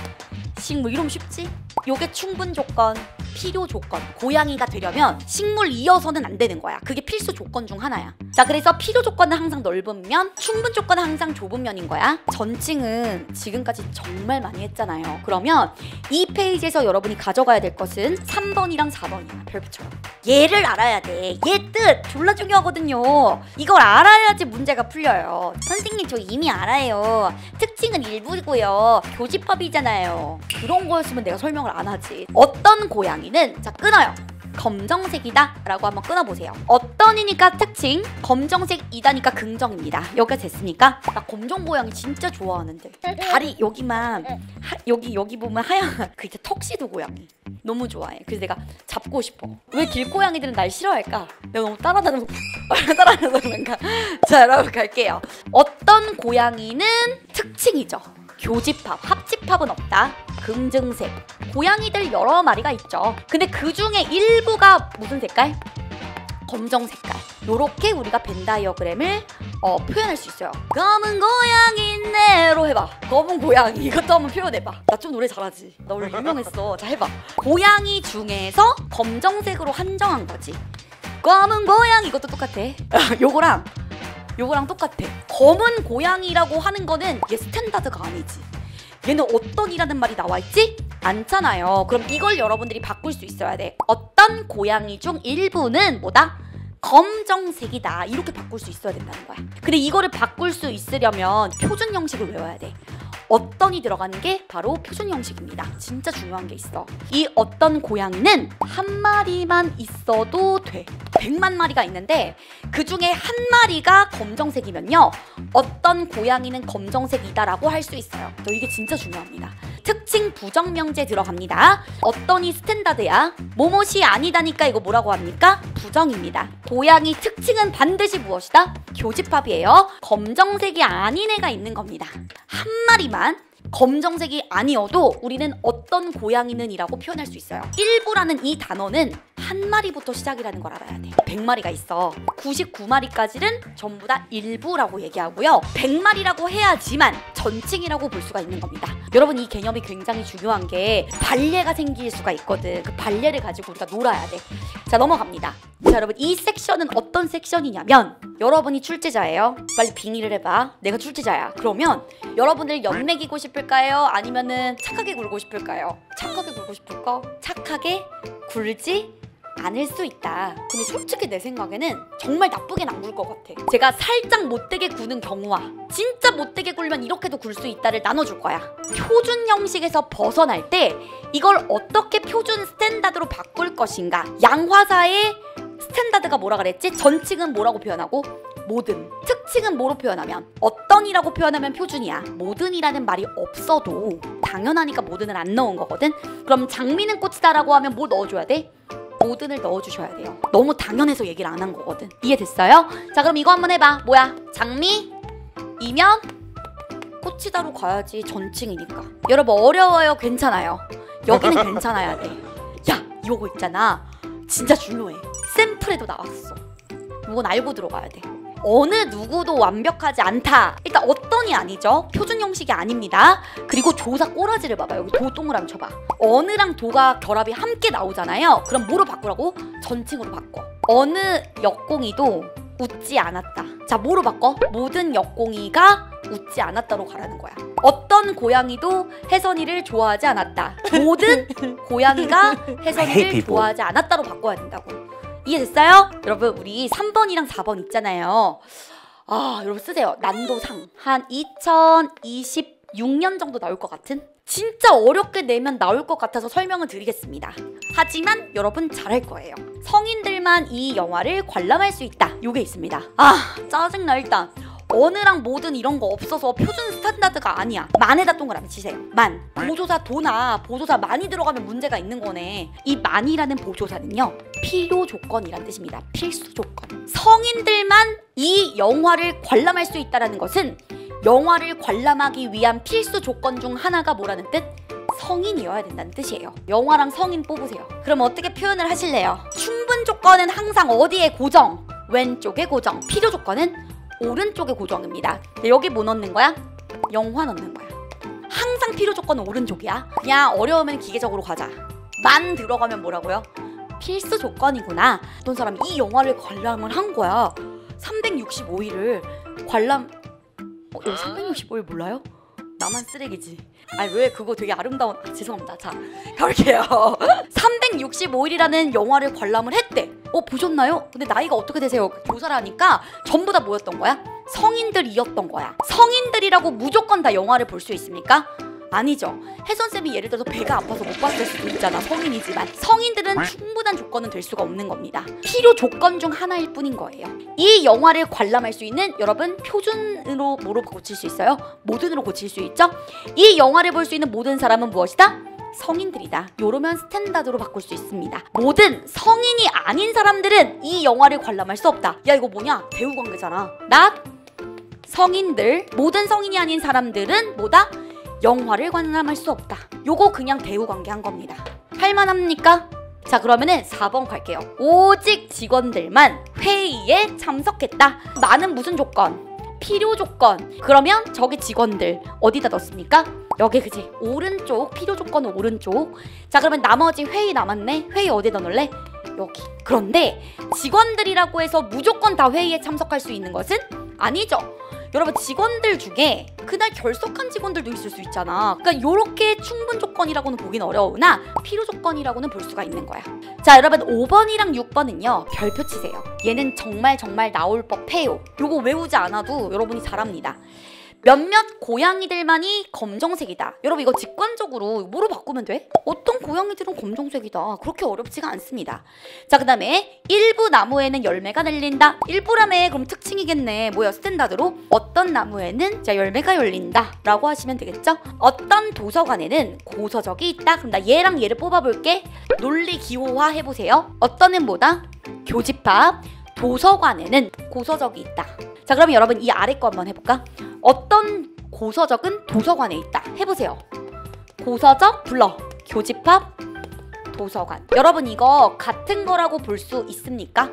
식물 이러면 쉽지? 요게 충분 조건, 필요 조건. 고양이가 되려면 식물 이어서는 안 되는 거야. 그게 필수 조건 중 하나야. 자, 그래서 필요 조건은 항상 넓은 면, 충분 조건은 항상 좁은 면인 거야. 전칭은 지금까지 정말 많이 했잖아요. 그러면 이 페이지에서 여러분이 가져가야 될 것은 3번이랑 4번이야. 별표처럼. 얘를 알아야 돼. 얘 뜻 졸라 중요하거든요. 이걸 알아야지 문제가 풀려요. 선생님 저 이미 알아요. 특징은 일부고요. 교집합이잖아요. 그런 거였으면 내가 설명을 안 하지. 어떤 고양이는 자 끊어요. 검정색이다 라고 한번 끊어보세요. 어떤이니까 특징, 검정색이다니까 긍정입니다. 여기까지 됐으니까 나 검정 고양이 진짜 좋아하는데 다리 여기만 여기 보면 하얀 그 이제 턱시도 고양이 너무 좋아해. 그래서 내가 잡고 싶어. 왜 길고양이들은 날 싫어할까? 내가 너무 따라다녀서 그런가? 자, 여러분 갈게요. 어떤 고양이는 특징이죠. 교집합, 합집합은 없다. 금증색. 고양이들 여러 마리가 있죠. 근데 그 중에 일부가 무슨 색깔? 검정 색깔. 요렇게 우리가 벤 다이어그램을 표현할 수 있어요. 검은 고양이네로 해봐. 검은 고양이 이것도 한번 표현해봐. 나 좀 노래 잘하지. 나 원래 유명했어. 자, 해봐. 고양이 중에서 검정색으로 한정한 거지. 검은 고양이 이것도 똑같아. 요거랑 똑같아. 검은 고양이라고 하는 거는 이게 스탠다드가 아니지. 얘는 어떤이라는 말이 나와있지? 않잖아요. 그럼 이걸 여러분들이 바꿀 수 있어야 돼. 어떤 고양이 중 일부는 뭐다? 검정색이다. 이렇게 바꿀 수 있어야 된다는 거야. 근데 이거를 바꿀 수 있으려면 표준 형식을 외워야 돼. 어떤이 들어가는 게 바로 표준 형식입니다. 진짜 중요한 게 있어. 이 어떤 고양이는 한 마리만 있어도 돼. 100만 마리가 있는데 그 중에 한 마리가 검정색이면요. 어떤 고양이는 검정색이다라고 할 수 있어요. 이게 진짜 중요합니다. 특징 부정명제 들어갑니다. 어떤이 스탠다드야. 뭐뭇이 아니다니까 이거 뭐라고 합니까? 부정입니다. 고양이 특징은 반드시 무엇이다? 교집합이에요. 검정색이 아닌 애가 있는 겁니다. 한 마리만 검정색이 아니어도 우리는 어떤 고양이는 이라고 표현할 수 있어요. 일부라는 이 단어는 한 마리부터 시작이라는 걸 알아야 돼. 100마리가 있어. 99마리까지는 전부 다 일부라고 얘기하고요. 100마리라고 해야지만 전칭이라고 볼 수가 있는 겁니다. 여러분 이 개념이 굉장히 중요한 게 발예가 생길 수가 있거든. 그 발예를 가지고 우리가 놀아야 돼. 자, 넘어갑니다. 자, 여러분 이 섹션은 어떤 섹션이냐면 여러분이 출제자예요. 빨리 빙의를 해봐. 내가 출제자야. 그러면 여러분들 연맥이고 싶을까요? 아니면은 착하게 굴고 싶을까요? 착하게 굴고 싶을까? 착하게 굴지 않을 수 있다. 근데 솔직히 내 생각에는 정말 나쁘게 안 굴 것 같아. 제가 살짝 못되게 구는 경우와 진짜 못되게 굴면 이렇게도 굴 수 있다를 나눠줄 거야. 표준 형식에서 벗어날 때 이걸 어떻게 표준 스탠다드로 바꿀 것인가. 양화사의 스탠다드가 뭐라 그랬지? 전칭은 뭐라고 표현하고? 모든. 특징은 뭐로 표현하면? 어떤이라고 표현하면 표준이야. 모든이라는 말이 없어도 당연하니까 모든을 안 넣은 거거든. 그럼 장미는 꽃이다라고 하면 뭘 넣어줘야 돼? 모든을 넣어주셔야 돼요. 너무 당연해서 얘기를 안 한 거거든. 이해됐어요? 자, 그럼 이거 한번 해봐. 뭐야? 장미이면 꽃이다로 가야지. 전칭이니까. 여러분 어려워요? 괜찮아요? 여기는 괜찮아야 돼. 야, 이거 있잖아. 진짜 중요해. 샘플에도 나왔어. 이건 알고 들어가야 돼. 어느 누구도 완벽하지 않다. 일단 어떤이 아니죠. 표준 형식이 아닙니다. 그리고 조사 꼬라지를 봐봐. 여기 도 동그라미 쳐봐. 어느랑 도가 결합이 함께 나오잖아요. 그럼 뭐로 바꾸라고? 전칭으로 바꿔. 어느 역공이도 웃지 않았다. 자, 뭐로 바꿔? 모든 역공이가 웃지 않았다로 가라는 거야. 어떤 고양이도 혜선이를 좋아하지 않았다. 모든 고양이가 혜선이를 좋아하지 않았다로 바꿔야 된다고. 이해됐어요? 여러분 우리 3번이랑 4번 있잖아요. 여러분 쓰세요. 난도상 한 2026년 정도 나올 것 같은? 진짜 어렵게 내면 나올 것 같아서 설명을 드리겠습니다. 하지만 여러분 잘할 거예요. 성인들만 이 영화를 관람할 수 있다. 요게 있습니다. 짜증나. 일단 어느랑 모든 이런 거 없어서 표준 스탠다드가 아니야. 만에다 동그라미 치세요. 만. 보조사 도나 보조사 많이 들어가면 문제가 있는 거네. 이 만이라는 보조사는요. 필요 조건이란 뜻입니다. 필수 조건. 성인들만 이 영화를 관람할 수 있다는 것은 영화를 관람하기 위한 필수 조건 중 하나가 뭐라는 뜻? 성인이어야 된다는 뜻이에요. 영화랑 성인 뽑으세요. 그럼 어떻게 표현을 하실래요? 충분 조건은 항상 어디에 고정? 왼쪽에 고정. 필요 조건은 오른쪽에 고정입니다. 여기 뭐 넣는 거야? 영화 넣는 거야. 항상 필요 조건은 오른쪽이야. 그냥 어려우면 기계적으로 가자. 만 들어가면 뭐라고요? 필수 조건이구나. 어떤 사람이 이 영화를 관람을 한 거야. 365일을 관람... 여기 365일 몰라요? 나만 쓰레기지. 아니 왜 그거 되게 아름다운... 죄송합니다. 자 가볼게요. 365일이라는 영화를 관람을 했대. 보셨나요? 근데 나이가 어떻게 되세요? 교사를 하니까 전부 다 뭐였던 거야? 성인들이었던 거야. 성인들이라고 무조건 다 영화를 볼 수 있습니까? 아니죠. 혜선쌤이 예를 들어서 배가 아파서 못 봤을 수도 있잖아. 성인이지만 성인들은 충분한 조건은 될 수가 없는 겁니다. 필요 조건 중 하나일 뿐인 거예요. 이 영화를 관람할 수 있는 여러분 표준으로 뭐로 고칠 수 있어요? 모든으로 고칠 수 있죠? 이 영화를 볼 수 있는 모든 사람은 무엇이다? 성인들이다. 요러면 스탠다드로 바꿀 수 있습니다. 모든 성인이 아닌 사람들은 이 영화를 관람할 수 없다. 야 이거 뭐냐? 대우 관계잖아. 성인들, 모든 성인이 아닌 사람들은 뭐다? 영화를 관람할 수 없다. 요거 그냥 대우 관계 한 겁니다. 할만합니까? 자 그러면은 4번 갈게요. 오직 직원들만 회의에 참석했다. 나는 무슨 조건? 필요 조건. 그러면 저기 직원들 어디다 넣습니까? 여기 그지? 오른쪽. 필요 조건은 오른쪽. 자 그러면 나머지 회의 남았네. 회의 어디다 넣을래? 여기. 그런데 직원들이라고 해서 무조건 다 회의에 참석할 수 있는 것은 아니죠. 여러분 직원들 중에 그날 결석한 직원들도 있을 수 있잖아. 그러니까 요렇게 충분 조건이라고는 보긴 어려우나 필요 조건이라고는 볼 수가 있는 거야. 자 여러분 5번이랑 6번은요 별표 치세요. 얘는 정말 나올 법해요. 요거 외우지 않아도 여러분이 잘합니다. 몇몇 고양이들만이 검정색이다. 여러분 이거 직관적으로 뭐로 바꾸면 돼? 어떤 고양이들은 검정색이다. 그렇게 어렵지가 않습니다. 자 그 다음에 일부 나무에는 열매가 달린다. 일부라며 그럼 특징이겠네. 뭐야 스탠다드로? 어떤 나무에는 자 열매가 열린다 라고 하시면 되겠죠? 어떤 도서관에는 고서적이 있다. 그럼 나 얘랑 얘를 뽑아볼게. 논리 기호화 해보세요. 어떤은 뭐다? 교집합. 도서관에는 고서적이 있다. 자 그러면 여러분 이 아래 거 한번 해볼까? 어떤 고서적은 도서관에 있다. 해보세요. 고서적 불러. 교집합 도서관. 여러분 이거 같은 거라고 볼 수 있습니까?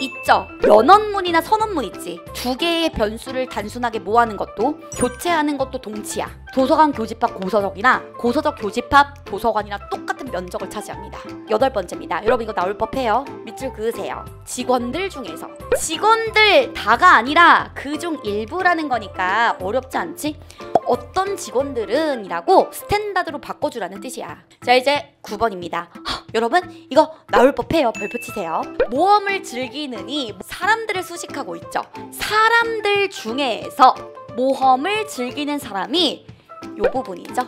있죠. 연언문이나 선언문 있지. 두 개의 변수를 단순하게 모아는 것도 교체하는 것도 동치야. 도서관 교집합 고서적이나 고서적 교집합 도서관이나 똑같은 면적을 차지합니다. 8번째입니다. 여러분 이거 나올 법해요. 밑줄 그으세요. 직원들 중에서 직원들 다가 아니라 그중 일부라는 거니까 어렵지 않지? 어떤 직원들은 이라고 스탠다드로 바꿔주라는 뜻이야. 자 이제 9번입니다. 여러분 이거 나올 법해요. 별표 치세요. 모험을 즐기느니 사람들을 수식하고 있죠. 사람들 중에서 모험을 즐기는 사람이 요 부분이죠.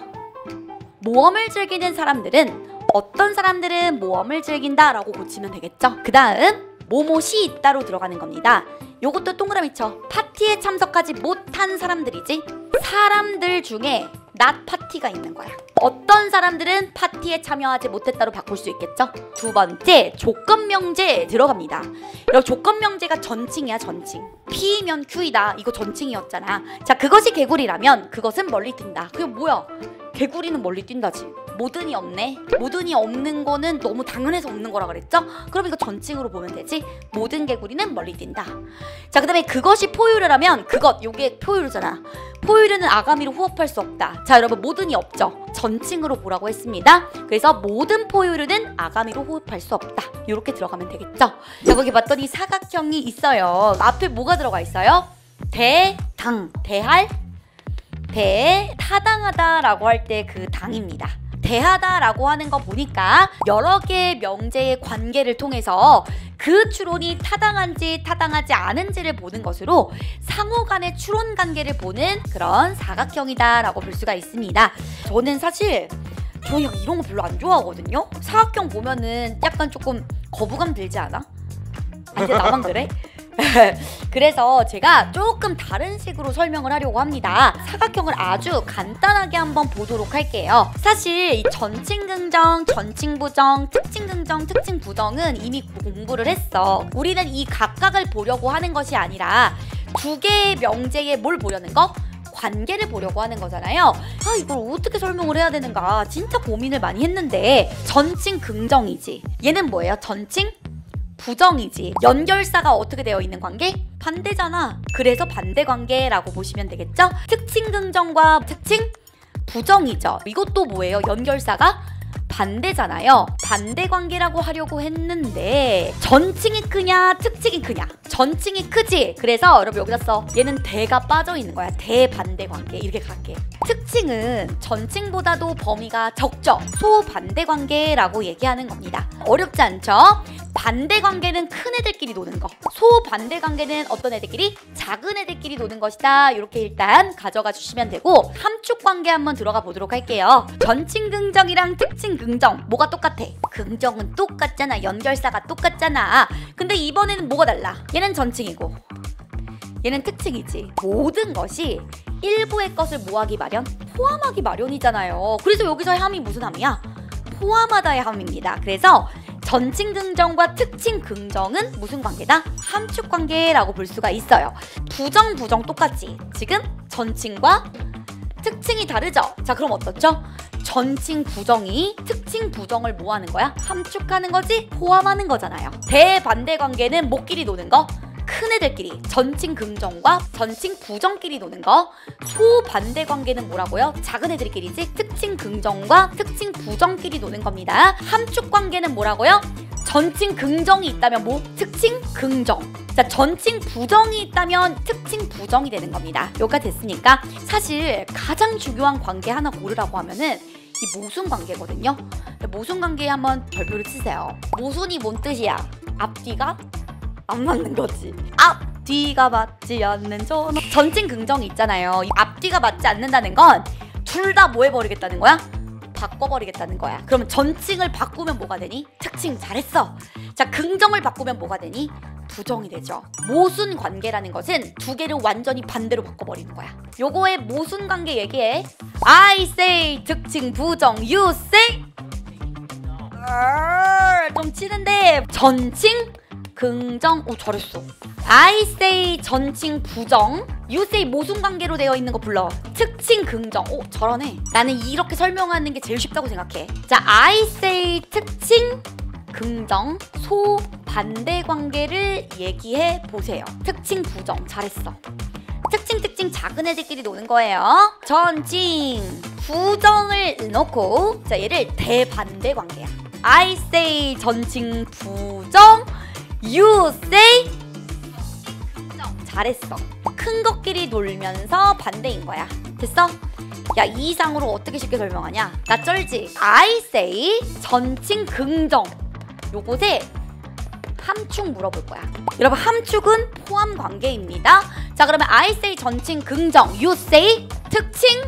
모험을 즐기는 사람들은 어떤 사람들은 모험을 즐긴다 라고 고치면 되겠죠. 그 다음 뭐뭐시 있다로 들어가는 겁니다. 요것도 동그라미 쳐. 파티에 참석하지 못한 사람들이지. 사람들 중에 not 파티가 있는 거야. 어떤 사람들은 파티에 참여하지 못했다로 바꿀 수 있겠죠. 두 번째 조건명제 들어갑니다. 여러분 조건명제가 전칭이야. 전칭. P면 Q이다. 이거 전칭이었잖아. 자 그것이 개구리라면 그것은 멀리 뛴다. 그게 뭐야? 개구리는 멀리 뛴다지. 모든이 없네. 모든이 없는 거는 너무 당연해서 없는 거라 그랬죠? 그럼 이거 전칭으로 보면 되지. 모든 개구리는 멀리 뛴다. 자 그 다음에 그것이 포유류라면 그것 요게 포유류잖아. 포유류는 아가미로 호흡할 수 없다. 자 여러분 모든이 없죠. 전칭으로 보라고 했습니다. 그래서 모든 포유류는 아가미로 호흡할 수 없다. 이렇게 들어가면 되겠죠. 자 거기 봤더니 사각형이 있어요. 앞에 뭐가 들어가 있어요? 대당. 대할 대 타당하다라고 할 때 그 당입니다. 대하다라고 하는 거 보니까 여러 개의 명제의 관계를 통해서 그 추론이 타당한지 타당하지 않은지를 보는 것으로 상호 간의 추론 관계를 보는 그런 사각형이다라고 볼 수가 있습니다. 저는 사실 이런 거 별로 안 좋아하거든요. 사각형 보면은 약간 조금 거부감 들지 않아? 아니 나만 그래? 그래서 제가 조금 다른 식으로 설명을 하려고 합니다. 사각형을 아주 간단하게 한번 보도록 할게요. 사실 이 전칭긍정, 전칭부정, 특징긍정, 특징부정은 이미 공부를 했어. 우리는 이 각각을 보려고 하는 것이 아니라 두 개의 명제에 뭘 보려는 거? 관계를 보려고 하는 거잖아요. 이걸 어떻게 설명을 해야 되는가 진짜 고민을 많이 했는데 전칭긍정이지. 얘는 뭐예요? 전칭? 부정이지. 연결사가 어떻게 되어 있는 관계? 반대잖아. 그래서 반대 관계라고 보시면 되겠죠? 특징 긍정과 특징 부정이죠. 이것도 뭐예요? 연결사가 반대잖아요. 반대 관계라고 하려고 했는데 전칭이 크냐 특칭이 크냐? 전칭이 크지. 그래서 여러분 여기다 써. 얘는 대가 빠져 있는 거야. 대반대 관계. 이렇게 갈게. 특칭은 전칭보다도 범위가 적죠. 소반대 관계라고 얘기하는 겁니다. 어렵지 않죠? 반대 관계는 큰 애들끼리 노는 거. 소반대 관계는 어떤 애들끼리? 작은 애들끼리 노는 것이다. 이렇게 일단 가져가 주시면 되고, 함축 관계 한번 들어가 보도록 할게요. 전칭 긍정이랑 특칭 긍정 뭐가 똑같아? 긍정은 똑같잖아. 연결사가 똑같잖아. 근데 이번에는 뭐가 달라? 얘는 전칭이고 얘는 특칭이지. 모든 것이 일부의 것을 뭐하기 마련? 포함하기 마련이잖아요. 그래서 여기서의 함이 무슨 함이야? 포함하다의 함입니다. 그래서 전칭 긍정과 특칭 긍정은 무슨 관계다? 함축 관계라고 볼 수가 있어요. 부정, 부정 똑같지? 지금 전칭과 특칭이 다르죠? 자, 그럼 어떻죠? 전칭 부정이 특칭 부정을 뭐 하는 거야? 함축하는 거지? 포함하는 거잖아요. 대반대 관계는 뭐끼리 노는 거? 큰 애들끼리. 전칭 긍정과 전칭 부정끼리 노는 거. 소반대 관계는 뭐라고요? 작은 애들끼리지? 특칭 긍정과 특칭 부정끼리 노는 겁니다. 함축 관계는 뭐라고요? 전칭 긍정이 있다면 뭐? 특칭 긍정. 자, 전칭 부정이 있다면 특칭 부정이 되는 겁니다. 여기까지 됐으니까 사실 가장 중요한 관계 하나 고르라고 하면은 이 모순 관계거든요. 모순 관계에 한번 별표를 치세요. 모순이 뭔 뜻이야? 앞뒤가 안 맞는 거지. 앞뒤가 맞지 않는 전칭 긍정이 있잖아요. 이 앞뒤가 맞지 않는다는 건 둘 다 뭐 해버리겠다는 거야? 바꿔버리겠다는 거야. 그러면 전칭을 바꾸면 뭐가 되니? 특칭. 잘했어. 자, 긍정을 바꾸면 뭐가 되니? 부정이 되죠. 모순 관계라는 것은 두 개를 완전히 반대로 바꿔버리는 거야. 요거의 모순 관계 얘기해. I say 특칭 부정, you say 좀 치는데 전칭 긍정. 오, 잘했어. I say 전칭 부정, you say 모순 관계로 되어 있는 거 불러. 특칭 긍정. 오, 잘하네. 나는 이렇게 설명하는 게 제일 쉽다고 생각해. 자, I say 특칭 긍정 소반대 관계를 얘기해 보세요. 특칭 부정. 잘했어. 특칭 작은 애들끼리 노는 거예요. 전칭 부정을 넣고, 자, 얘를 대반대 관계야. I say 전칭 부정, you say 잘했어. 큰 것끼리 놀면서 반대인 거야. 됐어? 야, 이 이상으로 어떻게 쉽게 설명하냐? 나 쩔지? I say 전칭 긍정. 요곳에 함축 물어볼 거야. 여러분, 함축은 포함 관계입니다. 자, 그러면 I say 전칭 긍정, you say 특칭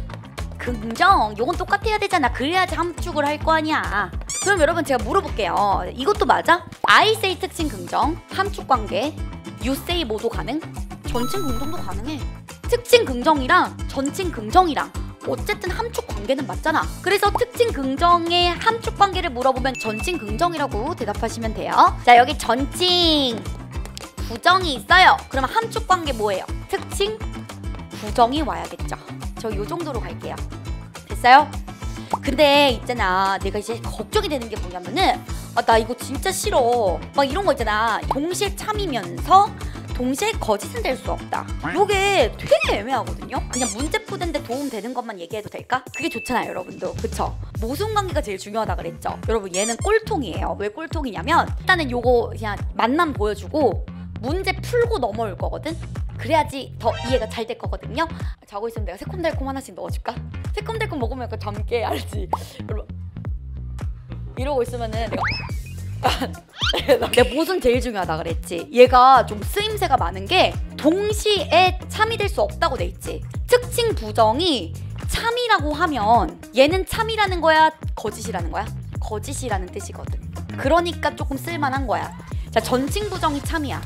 긍정. 요건 똑같아야 되잖아. 그래야지 함축을 할 거 아니야. 그럼 여러분, 제가 물어볼게요. 이것도 맞아? I say 특칭 긍정, 함축 관계, you say 모두 가능? 전칭 긍정도 가능해. 특칭 긍정이랑 전칭 긍정이랑 어쨌든 함축 관계는 맞잖아. 그래서 특칭 긍정의 함축 관계를 물어보면 전칭 긍정이라고 대답하시면 돼요. 자, 여기 전칭 부정이 있어요. 그러면 함축 관계 뭐예요? 특칭 부정이 와야겠죠. 저 요 정도로 갈게요. 됐어요? 근데 있잖아, 내가 이제 걱정이 되는 게 뭐냐면은, 나 이거 진짜 싫어, 막 이런 거 있잖아. 동시에 참이면서 동시에 거짓은 될 수 없다. 요게 되게 애매하거든요. 그냥 문제 푸는데 도움 되는 것만 얘기해도 될까? 그게 좋잖아요, 여러분도. 그쵸? 모순 관계가 제일 중요하다 그랬죠. 여러분, 얘는 꼴통이에요. 왜 꼴통이냐면, 일단은 요거 그냥 맛만 보여주고 문제 풀고 넘어올 거거든? 그래야지 더 이해가 잘 될 거거든요. 자고 있으면 내가 새콤달콤 하나씩 넣어줄까? 새콤달콤 먹으면 약간 잠깨, 알지? 여러분, 이러고 있으면은 내가 모순 제일 중요하다 그랬지. 얘가 좀 쓰임새가 많은 게 동시에 참이 될 수 없다고 돼 있지. 특칭 부정이 참이라고 하면 얘는 참이라는 거야, 거짓이라는 거야? 거짓이라는 뜻이거든. 그러니까 조금 쓸만한 거야. 자, 전칭 부정이 참이야.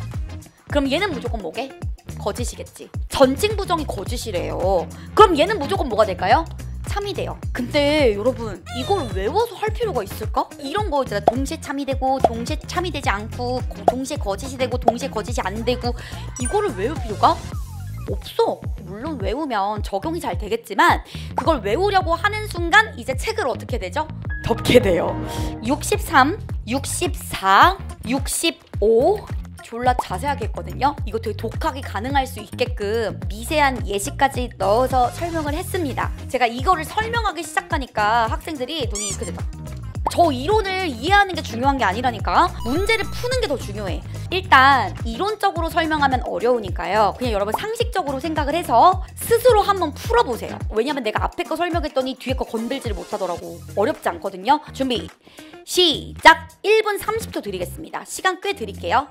그럼 얘는 무조건 뭐게? 거짓이겠지. 전칭 부정이 거짓이래요. 그럼 얘는 무조건 뭐가 될까요? 참이 돼요. 근데 여러분, 이걸 외워서 할 필요가 있을까? 이런 거 있잖아. 동시에 참이 되고 동시에 참이 되지 않고 동시에 거짓이 되고 동시에 거짓이 안 되고, 이거를 외울 필요가 없어. 물론 외우면 적용이 잘 되겠지만 그걸 외우려고 하는 순간 이제 책을 어떻게 되죠? 덮게 돼요. 63, 64, 65 졸라 자세하게 했거든요. 이거 되게 독학이 가능할 수 있게끔 미세한 예시까지 넣어서 설명을 했습니다. 제가 이거를 설명하기 시작하니까 학생들이 눈이 이렇게 됐다. 저 이론을 이해하는 게 중요한 게 아니라니까. 문제를 푸는 게 더 중요해. 일단 이론적으로 설명하면 어려우니까요. 그냥 여러분 상식적으로 생각을 해서 스스로 한번 풀어보세요. 왜냐면 내가 앞에 거 설명했더니 뒤에 거 건들지를 못하더라고. 어렵지 않거든요. 준비 시작. 1분 30초 드리겠습니다. 시간 꽤 드릴게요.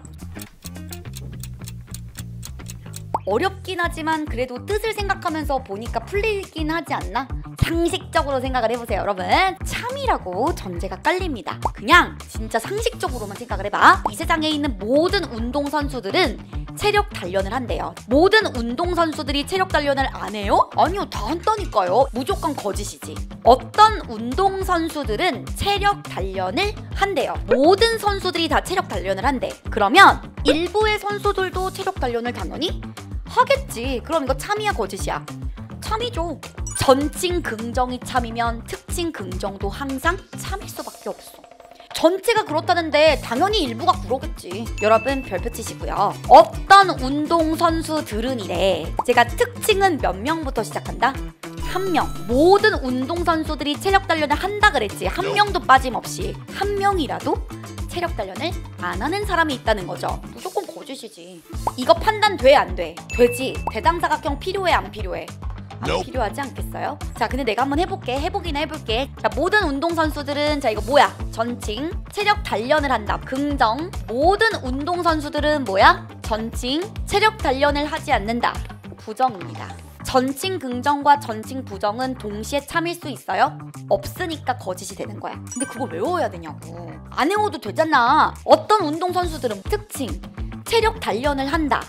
어렵긴 하지만 그래도 뜻을 생각하면서 보니까 풀리긴 하지 않나? 상식적으로 생각을 해보세요, 여러분. 참이라고 전제가 깔립니다. 그냥 진짜 상식적으로만 생각을 해봐. 이 세상에 있는 모든 운동선수들은 체력 단련을 한대요. 모든 운동선수들이 체력 단련을 안 해요? 아니요, 다 한다니까요. 무조건 거짓이지. 어떤 운동선수들은 체력 단련을 한대요. 모든 선수들이 다 체력 단련을 한대. 그러면 일부의 선수들도 체력 단련을 당연히 하겠지. 그럼 이거 참이야 거짓이야? 참이죠. 전칭 긍정이 참이면 특칭 긍정도 항상 참일 수밖에 없어. 전체가 그렇다는데 당연히 일부가 그러겠지. 여러분 별표 치시고요. 어떤 운동선수들은 이래. 제가 특칭은 몇 명부터 시작한다? 1명. 모든 운동선수들이 체력 단련을 한다 그랬지. 1명도 빠짐없이. 1명이라도 체력 단련을 안 하는 사람이 있다는 거죠. 무조건 거짓이지. 이거 판단 돼 안 돼? 되지. 대당사각형 필요해 안 필요해? 안 필요하지 않겠어요? 자, 근데 내가 한번 해볼게. 해볼게. 자, 모든 운동선수들은 자 이거 뭐야? 전칭. 체력 단련을 한다. 긍정. 모든 운동선수들은 뭐야? 전칭. 체력 단련을 하지 않는다. 부정입니다. 전칭 긍정과 전칭 부정은 동시에 참일 수 있어요? 없으니까 거짓이 되는 거야. 근데 그걸 외워야 되냐고. 안 외워도 되잖아. 어떤 운동선수들은 특칭. 체력 단련을 한다.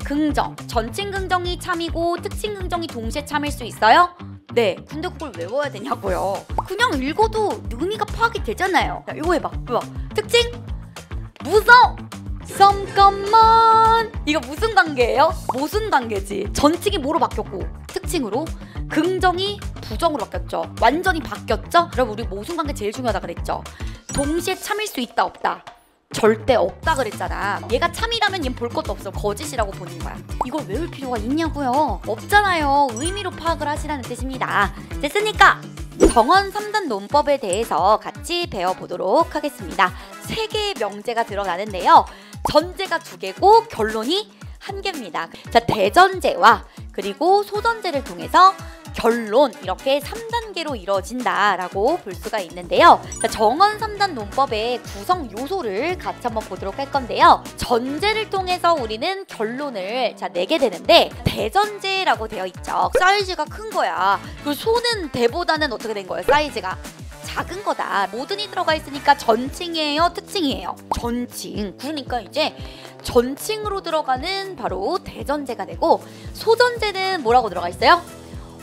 긍정. 전칭 긍정이 참이고 특칭 긍정이 동시에 참일 수 있어요? 네. 근데 그걸 외워야 되냐고요. 그냥 읽어도 의미가 파악이 되잖아요. 야, 이거 해봐. 특칭 무성. 잠깐만. 이거 무슨 관계예요? 무슨 관계지? 전칭이 뭐로 바뀌었고 특칭으로 긍정이 부정으로 바뀌었죠. 완전히 바뀌었죠? 여러분 우리 모순 관계 제일 중요하다 그랬죠. 동시에 참일 수 있다 없다? 절대 없다 그랬잖아. 얘가 참이라면 얘는 볼 것도 없어. 거짓이라고 보는 거야. 이걸 외울 필요가 있냐고요. 없잖아요. 의미로 파악을 하시라는 뜻입니다. 됐으니까 정원 3단 논법에 대해서 같이 배워보도록 하겠습니다. 3개의 명제가 들어가는데요. 전제가 2개고 결론이 1개입니다. 자, 대전제와 그리고 소전제를 통해서 결론 이렇게 3단계로 이루어진다라고 볼 수가 있는데요. 자, 정원 3단 논법의 구성 요소를 같이 한번 보도록 할 건데요. 전제를 통해서 우리는 결론을 내게 되는데 대전제라고 되어 있죠. 사이즈가 큰 거야. 그리고 소는 대보다는 어떻게 된 거예요? 사이즈가 작은 거다. 모든이 들어가 있으니까 전칭이에요? 특칭이에요? 전칭. 그러니까 이제 전칭으로 들어가는 바로 대전제가 되고 소전제는 뭐라고 들어가 있어요?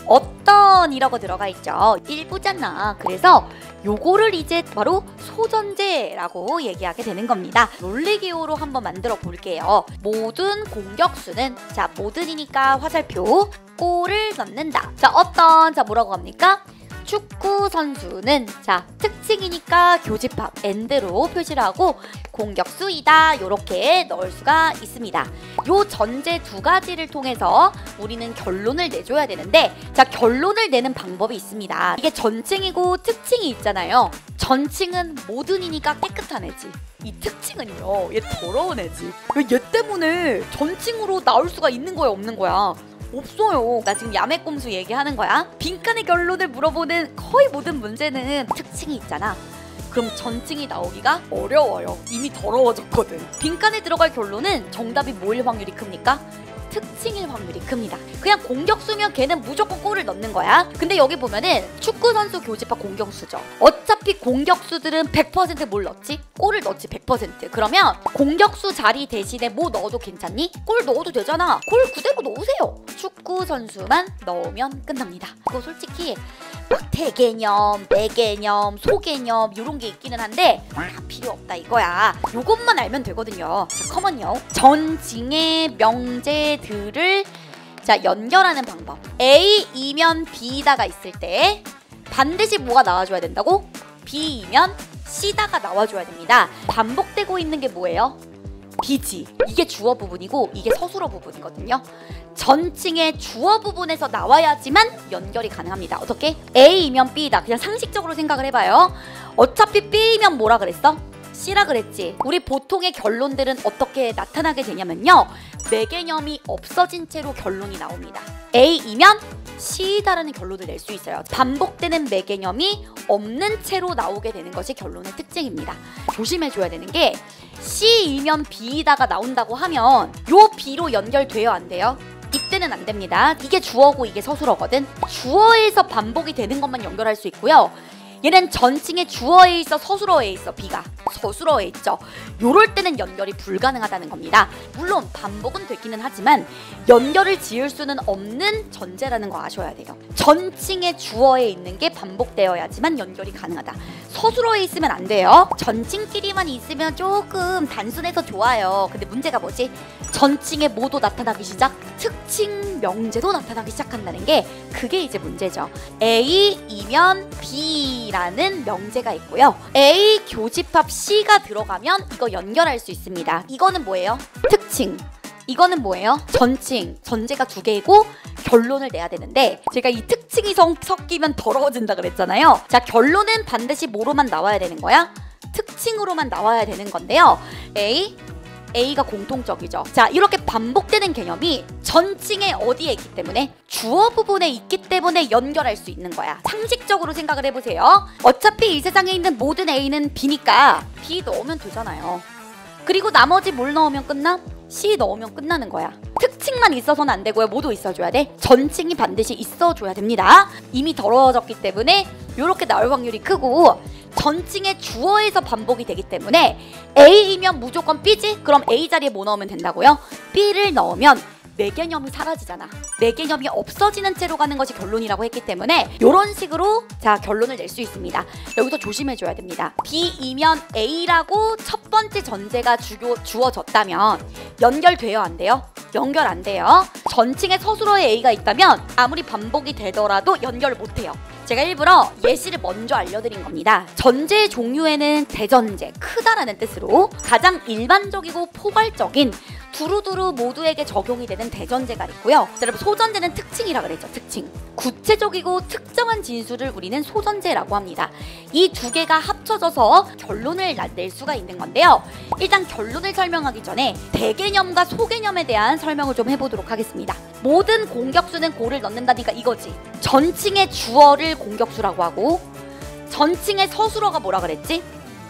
어떤 이라고 들어가 있죠. 일부잖아. 그래서 요거를 이제 바로 소전제라고 얘기하게 되는 겁니다. 논리기호로 한번 만들어 볼게요. 모든 공격수는 자 모든이니까 화살표 골을 넣는다. 자 어떤 자 뭐라고 합니까? 축구 선수는 자 특징이니까 교집합 엔드로 표시를 하고 공격수이다 요렇게 넣을 수가 있습니다. 요 전제 2가지를 통해서 우리는 결론을 내줘야 되는데 자 결론을 내는 방법이 있습니다. 이게 전칭이고 특칭이 있잖아요. 전칭은 모든이니까 깨끗한 애지. 이 특칭은요 얘 더러운 애지. 왜 얘 때문에 전칭으로 나올 수가 있는 거야 없는 거야? 없어요. 나 지금 야매꼼수 얘기하는 거야. 빈칸의 결론을 물어보는 거의 모든 문제는 특칭이 있잖아. 그럼 전칭이 나오기가 어려워요. 이미 더러워졌거든. 빈칸에 들어갈 결론은 정답이 뭐일 확률이 큽니까? 특칭일 확률이 큽니다. 그냥 공격수면 걔는 무조건 골을 넣는 거야. 근데 여기 보면은 축구선수 교집합 공격수죠. 어차피 공격수들은 100% 뭘 넣지? 골을 넣지 100%. 그러면 공격수 자리 대신에 뭐 넣어도 괜찮니? 골 넣어도 되잖아. 골 그대로 넣으세요. 축구선수만 넣으면 끝납니다. 이거 솔직히 막 대개념, 내개념, 소개념 이런 게 있기는 한데 다 필요 없다 이거야. 요것만 알면 되거든요. 자, 컴온요. 전징의 명제들을 자 연결하는 방법. A이면 B다가 있을 때 반드시 뭐가 나와줘야 된다고? B이면 C다가 나와줘야 됩니다. 반복되고 있는 게 뭐예요? B지. 이게 주어 부분이고 이게 서술어 부분이거든요. 전칭의 주어 부분에서 나와야지만 연결이 가능합니다. 어떻게? A이면 B다. 그냥 상식적으로 생각을 해봐요. 어차피 B면 뭐라 그랬어? C라 그랬지. 우리 보통의 결론들은 어떻게 나타나게 되냐면요, 매개념이 없어진 채로 결론이 나옵니다. A이면 C다라는 결론을 낼 수 있어요. 반복되는 매개념이 없는 채로 나오게 되는 것이 결론의 특징입니다. 조심해줘야 되는 게 C이면 B다가 나온다고 하면 요 B로 연결돼요, 안 돼요? 이때는 안 됩니다. 이게 주어고 이게 서술어거든. 주어에서 반복이 되는 것만 연결할 수 있고요. 얘는 전칭의 주어에 있어 서술어에 있어. B가 서술어에 있죠. 요럴 때는 연결이 불가능하다는 겁니다. 물론 반복은 되기는 하지만 연결을 지을 수는 없는 전제라는 거 아셔야 돼요. 전칭의 주어에 있는 게 반복되어야지만 연결이 가능하다. 서술어에 있으면 안 돼요. 전칭끼리만 있으면 조금 단순해서 좋아요. 근데 문제가 뭐지? 전칭의 뭐도 나타나기 시작, 특칭 명제도 나타나기 시작한다는 게 그게 이제 문제죠. A이면 B라는 명제가 있고요. A 교집합 C가 들어가면 이거 연결할 수 있습니다. 이거는 뭐예요? 특칭. 이거는 뭐예요? 전칭. 전제가 두 개이고 결론을 내야 되는데 제가 이 특칭이 섞이면 더러워진다 그랬잖아요. 자, 결론은 반드시 뭐로만 나와야 되는 거야? 특칭으로만 나와야 되는 건데요. A가 공통적이죠. 자, 이렇게 반복되는 개념이 전칭의 어디에 있기 때문에? 주어 부분에 있기 때문에 연결할 수 있는 거야. 상식적으로 생각을 해보세요. 어차피 이 세상에 있는 모든 A는 B니까 B 넣으면 되잖아요. 그리고 나머지 뭘 넣으면 끝나? C 넣으면 끝나는 거야. 특칭만 있어서는 안 되고요. 뭐도 있어줘야 돼? 전칭이 반드시 있어줘야 됩니다. 이미 더러워졌기 때문에 이렇게 나올 확률이 크고, 전칭의 주어에서 반복이 되기 때문에 A이면 무조건 B지? 그럼 A 자리에 뭐 넣으면 된다고요? B를 넣으면 매개념이 사라지잖아. 매개념이 없어지는 채로 가는 것이 결론이라고 했기 때문에 이런 식으로 자 결론을 낼 수 있습니다. 여기서 조심해줘야 됩니다. B이면 A라고 첫 번째 전제가 주어졌다면 연결돼요, 안 돼요? 연결 안 돼요. 전칭의 서술어에 A가 있다면 아무리 반복이 되더라도 연결을 못해요. 제가 일부러 예시를 먼저 알려드린 겁니다. 전제의 종류에는 대전제, 크다라는 뜻으로 가장 일반적이고 포괄적인 두루두루 모두에게 적용이 되는 대전제가 있고요. 여러분, 소전제는 특칭이라 그랬죠. 특칭. 구체적이고 특정한 진술을 우리는 소전제라고 합니다. 이 두 개가 합쳐져서 결론을 낼 수가 있는 건데요. 일단 결론을 설명하기 전에 대개념과 소개념에 대한 설명을 좀 해보도록 하겠습니다. 모든 공격수는 고를 넣는다니까 이거지. 전칭의 주어를 공격수라고 하고 전칭의 서술어가 뭐라 그랬지?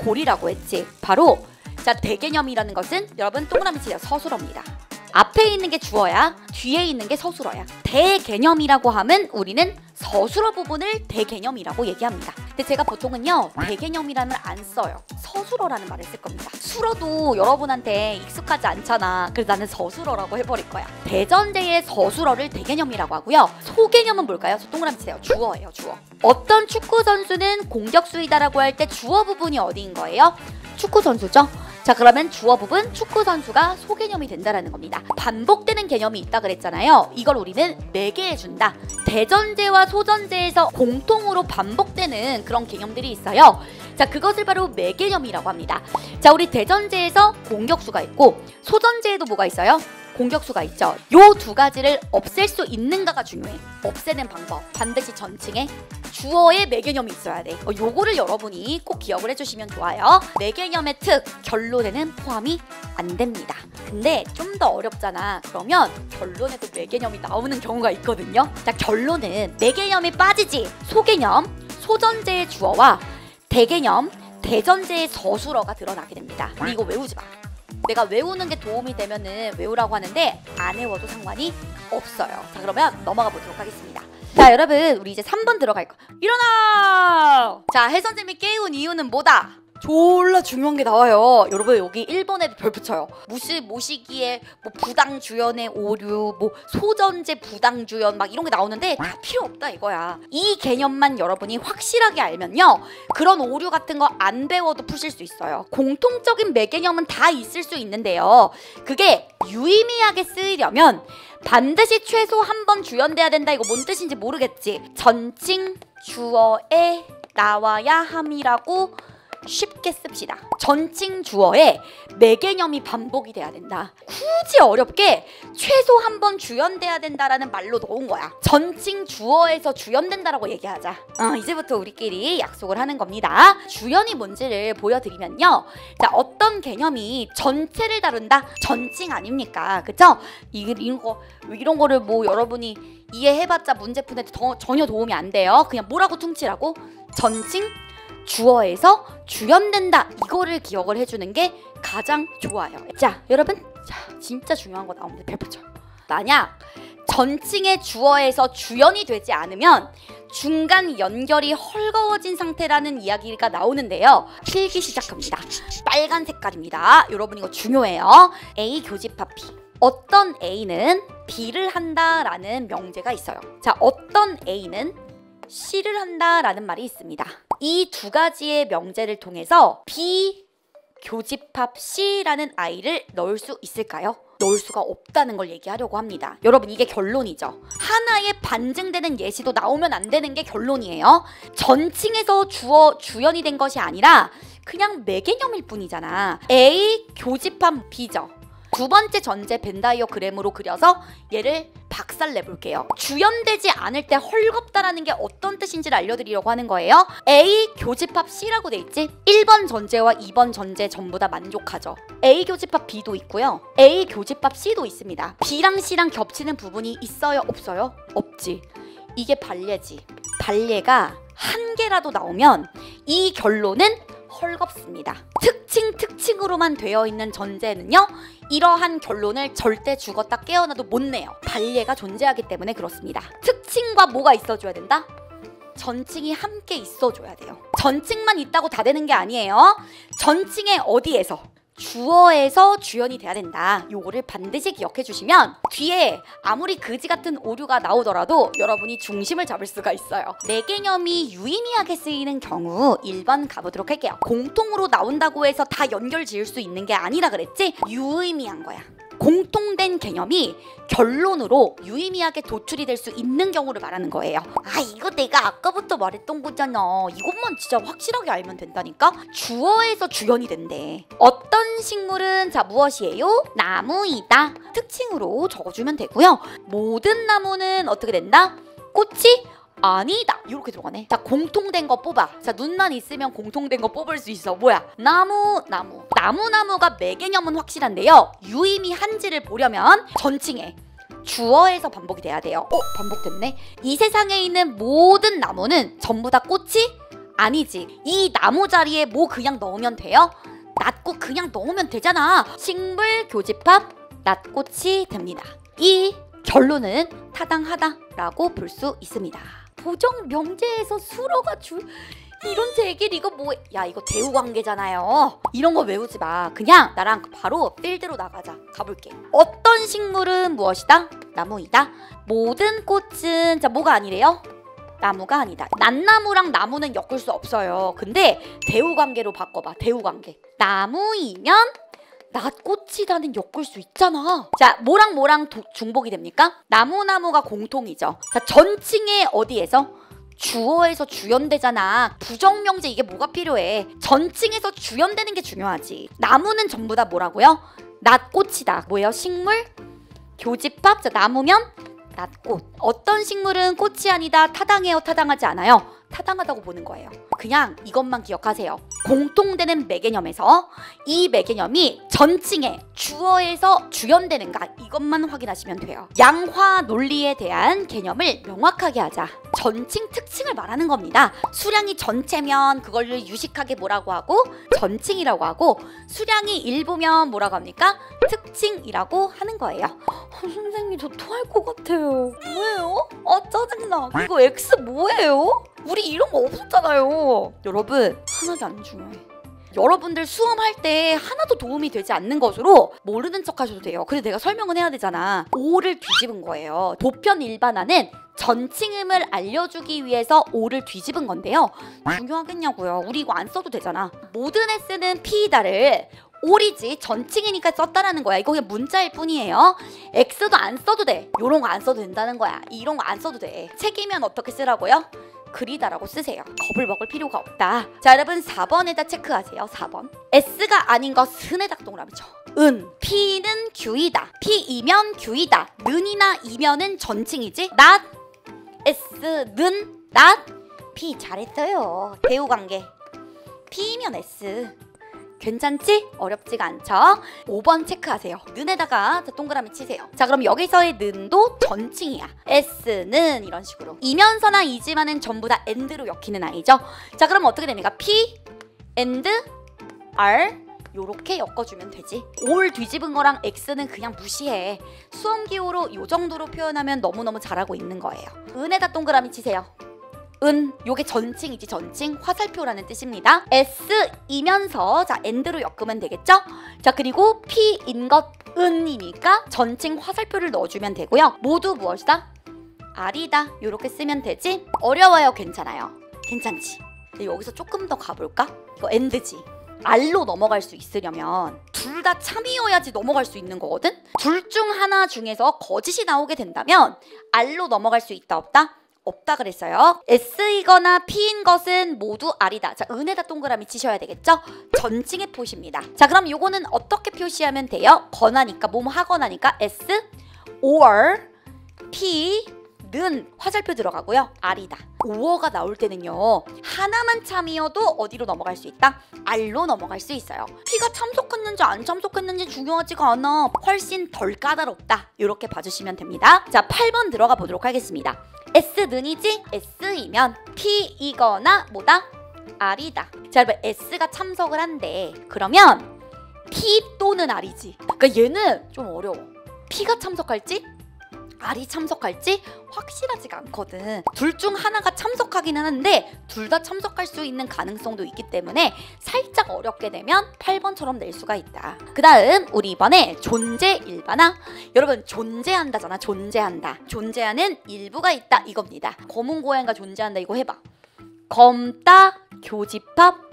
골이라고 했지. 바로 자, 대개념이라는 것은 여러분 동그라미 치세요. 서술어입니다. 앞에 있는 게 주어야, 뒤에 있는 게 서술어야. 대개념이라고 하면 우리는 서술어 부분을 대개념이라고 얘기합니다. 근데 제가 보통은요, 대개념이라는 안 써요. 서술어라는 말을 쓸 겁니다. 술어도 여러분한테 익숙하지 않잖아. 그래서 나는 서술어라고 해버릴 거야. 대전제의 서술어를 대개념이라고 하고요. 소개념은 뭘까요? 동그라미 치세요. 주어예요, 주어. 어떤 축구 선수는 공격수이다라고 할 때 주어 부분이 어디인 거예요? 축구 선수죠? 자, 그러면 주어 부분 축구 선수가 소개념이 된다라는 겁니다. 반복되는 개념이 있다 그랬잖아요. 이걸 우리는 매개해준다. 대전제와 소전제에서 공통으로 반복되는 그런 개념들이 있어요. 자, 그것을 바로 매개념이라고 합니다. 자, 우리 대전제에서 공격수가 있고 소전제에도 뭐가 있어요? 공격수가 있죠. 요 두 가지를 없앨 수 있는가가 중요해. 없애는 방법. 반드시 전칭에 주어의 매개념이 있어야 돼. 요거를 여러분이 꼭 기억을 해주시면 좋아요. 매개념의 특, 결론에는 포함이 안 됩니다. 근데 좀 더 어렵잖아. 그러면 결론에도 매개념이 나오는 경우가 있거든요. 자, 결론은 매개념이 빠지지. 소개념, 소전제의 주어와 대개념, 대전제의 서술어가 드러나게 됩니다. 우리 이거 외우지 마. 내가 외우는 게 도움이 되면은 외우라고 하는데 안 외워도 상관이 없어요. 자, 그러면 넘어가 보도록 하겠습니다. 자, 여러분, 우리 이제 3번 들어갈 거. 일어나! 자, 해선생님이 깨운 이유는 뭐다? 졸라 중요한 게 나와요. 여러분, 여기 1번에도 별 붙여요. 모시기에 뭐 부당주연의 오류, 뭐 소전제 부당주연 막 이런 게 나오는데 다 필요 없다 이거야. 이 개념만 여러분이 확실하게 알면요, 그런 오류 같은 거 안 배워도 푸실 수 있어요. 공통적인 매개념은 다 있을 수 있는데요, 그게 유의미하게 쓰이려면 반드시 최소 한 번 주연돼야 된다. 이거 뭔 뜻인지 모르겠지? 전칭 주어에 나와야 함이라고 쉽게 씁시다. 전칭 주어에 매개념이 반복이 돼야 된다. 굳이 어렵게 최소 한 번 주연돼야 된다라는 말로 넣은 거야. 전칭 주어에서 주연된다라고 얘기하자. 이제부터 우리끼리 약속을 하는 겁니다. 주연이 뭔지를 보여드리면요. 자, 어떤 개념이 전체를 다룬다? 전칭 아닙니까? 그쵸? 이런 거를 뭐 여러분이 이해해봤자 문제 푸는데 전혀 도움이 안 돼요. 그냥 뭐라고 퉁치라고? 전칭 주어에서 주연된다. 이거를 기억을 해주는 게 가장 좋아요. 자, 여러분, 자, 진짜 중요한 거 나옵니다. 별표죠. 만약 전칭의 주어에서 주연이 되지 않으면 중간 연결이 헐거워진 상태라는 이야기가 나오는데요. 필기 시작합니다. 빨간 색깔입니다. 여러분 이거 중요해요. A 교집합 B. 어떤 A는 B를 한다라는 명제가 있어요. 자, 어떤 A는 C를 한다라는 말이 있습니다. 이 두 가지의 명제를 통해서 B 교집합 C라는 아이를 넣을 수 있을까요? 넣을 수가 없다는 걸 얘기하려고 합니다. 여러분 이게 결론이죠. 하나의 반증되는 예시도 나오면 안 되는 게 결론이에요. 전칭에서 주연이 된 것이 아니라 그냥 매개념일 뿐이잖아. A 교집합 B죠. 두 번째 전제 벤다이어그램으로 그려서 얘를 박살내볼게요. 주연되지 않을 때 헐겁다라는 게 어떤 뜻인지를 알려드리려고 하는 거예요. A 교집합 C라고 돼 있지? 1번 전제와 2번 전제 전부 다 만족하죠. A 교집합 B도 있고요. A 교집합 C도 있습니다. B랑 C랑 겹치는 부분이 있어요? 없어요? 없지. 이게 반례지. 반례가 한 개라도 나오면 이 결론은 헐겁습니다. 특칭으로만 되어 있는 전제는요, 이러한 결론을 절대 죽었다 깨어나도 못 내요. 반례가 존재하기 때문에 그렇습니다. 특칭과 뭐가 있어줘야 된다? 전칭이 함께 있어줘야 돼요. 전칭만 있다고 다 되는 게 아니에요. 전칭의 어디에서? 주어에서 주연이 돼야 된다. 요거를 반드시 기억해 주시면 뒤에 아무리 그지 같은 오류가 나오더라도 여러분이 중심을 잡을 수가 있어요. 내 개념이 유의미하게 쓰이는 경우 1번 가보도록 할게요. 공통으로 나온다고 해서 다 연결 지을 수 있는 게 아니라 그랬지? 유의미한 거야. 공통된 개념이 결론으로 유의미하게 도출이 될 수 있는 경우를 말하는 거예요. 이거 내가 아까부터 말했던 거잖아. 이것만 진짜 확실하게 알면 된다니까? 주어에서 주연이 된대. 어떤 식물은 자 무엇이에요? 나무이다. 특칭으로 적어주면 되고요. 모든 나무는 어떻게 된다? 꽃이 아니다. 이렇게 들어가네. 자, 공통된 거 뽑아. 자, 눈만 있으면 공통된 거 뽑을 수 있어. 뭐야? 나무가 매개념은 확실한데요. 유의미한지를 보려면 전칭에 주어에서 반복이 돼야 돼요. 반복됐네. 이 세상에 있는 모든 나무는 전부 다 꽃이 아니지. 이 나무 자리에 뭐 그냥 넣으면 돼요? 낫꽃 그냥 넣으면 되잖아. 식물 교집합 낫꽃이 됩니다. 이 결론은 타당하다라고 볼 수 있습니다. 보정 명제에서 수로가 이런 제길 이거 야 이거 대우 관계잖아요. 이런 거 외우지 마. 그냥 나랑 바로 필드로 나가자. 가볼게. 어떤 식물은 무엇이다? 나무이다. 모든 꽃은 자 뭐가 아니래요? 나무가 아니다. 낫나무랑 나무는 엮을 수 없어요. 근데 대우 관계로 바꿔봐. 대우 관계. 나무이면 낫꽃이다는 엮을 수 있잖아. 자, 뭐랑 중복이 됩니까? 나무가 공통이죠. 자, 전칭의 어디에서? 주어에서 주연되잖아. 부정명제 이게 뭐가 필요해? 전칭에서 주연되는 게 중요하지. 나무는 전부 다 뭐라고요? 낫꽃이다. 뭐예요? 식물? 교집합? 자, 나무면 낫꽃. 어떤 식물은 꽃이 아니다. 타당해요? 타당하지 않아요? 타당하다고 보는 거예요. 그냥 이것만 기억하세요. 공통되는 매개념에서 이 매개념이 전칭에 주어에서 주연되는가 이것만 확인하시면 돼요. 양화 논리에 대한 개념을 명확하게 하자. 전칭 특칭을 말하는 겁니다. 수량이 전체면 그걸 유식하게 뭐라고 하고? 전칭이라고 하고, 수량이 일부면 뭐라고 합니까? 특칭이라고 하는 거예요. 선생님 저 토할 것 같아요. 뭐예요? 짜증나. 이거 X 뭐예요? 우리 이런 거 없었잖아요. 여러분 하나도 안 중요해. 여러분들 수험할 때 하나도 도움이 되지 않는 것으로 모르는 척 하셔도 돼요. 근데 내가 설명은 해야 되잖아. 오를 뒤집은 거예요. 보편 일반화는 전칭음을 알려주기 위해서 오를 뒤집은 건데요. 중요하겠냐고요. 우리 이거 안 써도 되잖아. 모든 S는 P이다를 올이지 전칭이니까 썼다라는 거야. 이거 그냥 문자일 뿐이에요. X도 안 써도 돼. 요런 거 안 써도 된다는 거야. 이런 거 안 써도 돼. 책이면 어떻게 쓰라고요? 그리다라고 쓰세요. 겁을 먹을 필요가 없다. 자, 여러분 4번에다 체크하세요. 4번. S가 아닌 것은에다 동그라미죠. 은. P는 Q이다. P이면 Q이다. 는이나 이면은 전칭이지. not S는 not P. 잘했어요. 대우관계. P면 S. 괜찮지? 어렵지가 않죠? 5번 체크하세요. 는에다가 동그라미 치세요. 자, 그럼 여기서의 는도 전칭이야. S는 이런 식으로. 이면서나 이지만은 전부 다 and로 엮이는 아이죠. 자, 그럼 어떻게 됩니까? P, and, R 요렇게 엮어주면 되지. 올 뒤집은 거랑 X는 그냥 무시해. 수험기호로 요 정도로 표현하면 너무너무 잘하고 있는 거예요. 은에다 동그라미 치세요. 은, 요게 전칭이지. 전칭. 화살표라는 뜻입니다. S이면서 자 and로 엮으면 되겠죠? 자, 그리고 P인 것 은이니까 전칭 화살표를 넣어주면 되고요. 모두 무엇이다? R이다. 요렇게 쓰면 되지. 어려워요? 괜찮아요? 괜찮지? 여기서 조금 더 가볼까? 이거 and지. R로 넘어갈 수 있으려면 둘 다 참이어야지 넘어갈 수 있는 거거든? 둘 중 하나 중에서 거짓이 나오게 된다면 R로 넘어갈 수 있다 없다? 없다 그랬어요. S이거나 P인 것은 모두 R이다. 자, 은에다 동그라미 치셔야 되겠죠? 전칭의 표시입니다. 자, 그럼 요거는 어떻게 표시하면 돼요? 거나니까, 뭐뭐 하거나니까 S, or, P, 는 화살표 들어가고요. R이다. or가 나올 때는요. 하나만 참이어도 어디로 넘어갈 수 있다? R로 넘어갈 수 있어요. P가 참석했는지 안 참석했는지 중요하지가 않아. 훨씬 덜 까다롭다. 이렇게 봐주시면 됩니다. 자, 8번 들어가 보도록 하겠습니다. S는이지? S이면 P이거나 뭐다? R이다. 자, 여러분 S가 참석을 한대. 그러면 P 또는 R이지. 그러니까 얘는 좀 어려워. P가 참석할지? R이 참석할지 확실하지가 않거든. 둘 중 하나가 참석하긴 하는데 둘 다 참석할 수 있는 가능성도 있기 때문에 살짝 어렵게 되면 8번처럼 낼 수가 있다. 그 다음 우리 이번에 존재 일반화. 여러분 존재한다잖아. 존재한다. 존재하는 일부가 있다 이겁니다. 검은 고양이가 존재한다 이거 해봐. 검다 교집합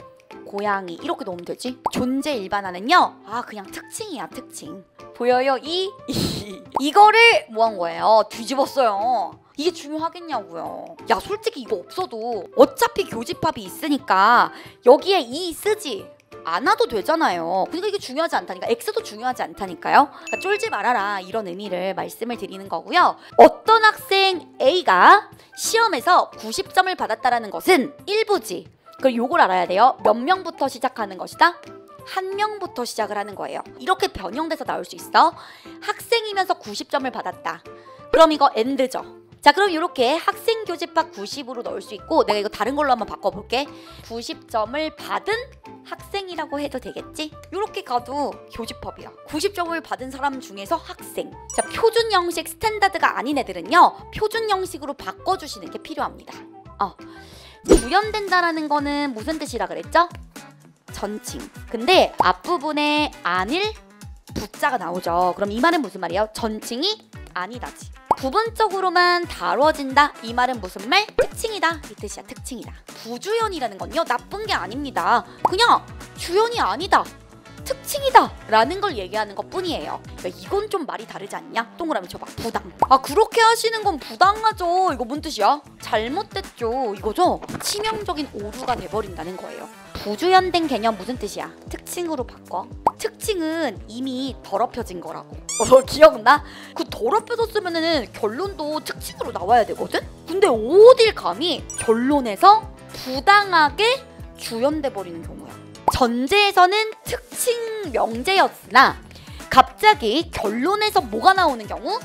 고양이 이렇게 넣으면 되지. 존재 일반화는요. 아 그냥 특징이야 특징. 보여요? 이거를 뭐 한 거예요? 뒤집었어요. 이게 중요하겠냐고요. 야 솔직히 이거 없어도 어차피 교집합이 있으니까 여기에 이 쓰지 않아도 되잖아요. 그러니까 이게 중요하지 않다니까. X도 중요하지 않다니까요. 그러니까 쫄지 말아라 이런 의미를 말씀을 드리는 거고요. 어떤 학생 A가 시험에서 90점을 받았다라는 것은 일부지. 그럼 요걸 알아야 돼요. 몇 명부터 시작하는 것이다? 한 명부터 시작을 하는 거예요. 이렇게 변형돼서 나올 수 있어. 학생이면서 90점을 받았다. 그럼 이거 and죠. 자 그럼 이렇게 학생 교집합 90으로 넣을 수 있고 내가 이거 다른 걸로 한번 바꿔볼게. 90점을 받은 학생이라고 해도 되겠지? 이렇게 가도 교집합이야. 90점을 받은 사람 중에서 학생. 자 표준 형식 스탠다드가 아닌 애들은요. 표준 형식으로 바꿔주시는 게 필요합니다. 구현된다라는 거는 무슨 뜻이라 그랬죠? 전칭. 근데 앞부분에 아닐 부자가 나오죠. 그럼 이 말은 무슨 말이에요? 전칭이 아니다지. 부분적으로만 다뤄진다. 이 말은 무슨 말? 특징이다. 이 뜻이야. 특징이다. 부주연이라는 건요. 나쁜 게 아닙니다. 그냥 주연이 아니다. 특징이다 라는 걸 얘기하는 것 뿐이에요. 그러니까 이건 좀 말이 다르지 않냐? 동그라미 쳐봐. 부당. 그렇게 하시는 건 부당하죠. 이거 뭔 뜻이야? 잘못됐죠. 이거죠? 치명적인 오류가 돼버린다는 거예요. 부주연된 개념 무슨 뜻이야? 특징으로 바꿔. 특징은 이미 더럽혀진 거라고. 기억나? 그 더럽혀졌으면은 결론도 특징으로 나와야 되거든? 근데 어딜 감히 결론에서 부당하게 주연돼 버리는 경우야. 전제에서는 특징 명제였으나 갑자기 결론에서 뭐가 나오는 경우?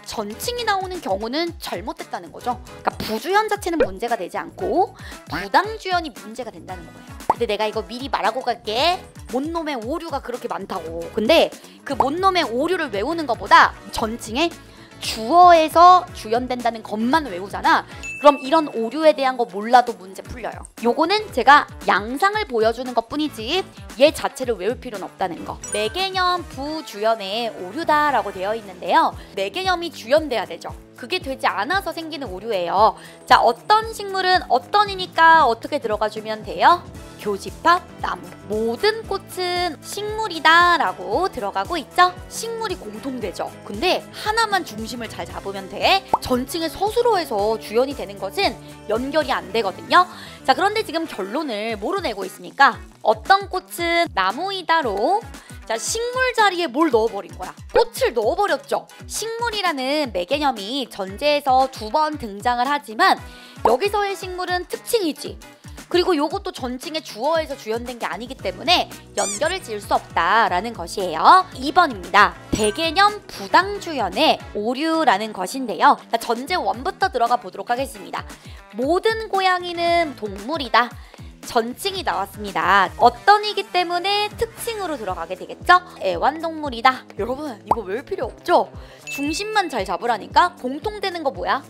전칭이 나오는 경우는 잘못됐다는 거죠. 그러니까 부주연 자체는 문제가 되지 않고 부당주연이 문제가 된다는 거예요. 근데 내가 이거 미리 말하고 갈게. 못놈의 오류가 그렇게 많다고. 근데 그 못놈의 오류를 외우는 것보다 전칭에 주어에서 주연된다는 것만 외우잖아. 그럼 이런 오류에 대한 거 몰라도 문제 풀려요. 요거는 제가 양상을 보여주는 것 뿐이지 얘 자체를 외울 필요는 없다는 거. 매개념 부주연의 오류다라고 되어 있는데요. 매개념이 주연돼야 되죠. 그게 되지 않아서 생기는 오류예요. 자, 어떤 식물은 어떤이니까 어떻게 들어가주면 돼요? 교집합 나무. 모든 꽃은 식물이다 라고 들어가고 있죠. 식물이 공통되죠. 근데 하나만 중심을 잘 잡으면 돼. 전층의 서술어에서 주연이 되는 것은 연결이 안 되거든요. 자, 그런데 지금 결론을 뭐로 내고 있으니까 어떤 꽃은 나무이다로, 자, 식물 자리에 뭘 넣어버린 거야? 꽃을 넣어버렸죠. 식물이라는 매개념이 전제에서 2번 등장을 하지만 여기서의 식물은 특칭이지. 그리고 요것도 전칭의 주어에서 주연된 게 아니기 때문에 연결을 지을 수 없다라는 것이에요. 2번입니다. 대개념 부당주연의 오류라는 것인데요. 전제 1부터 들어가 보도록 하겠습니다. 모든 고양이는 동물이다. 전칭이 나왔습니다. 어떤이기 때문에 특칭으로 들어가게 되겠죠? 애완동물이다. 여러분, 이거 외울 필요 없죠? 중심만 잘 잡으라니까. 공통되는 거 뭐야?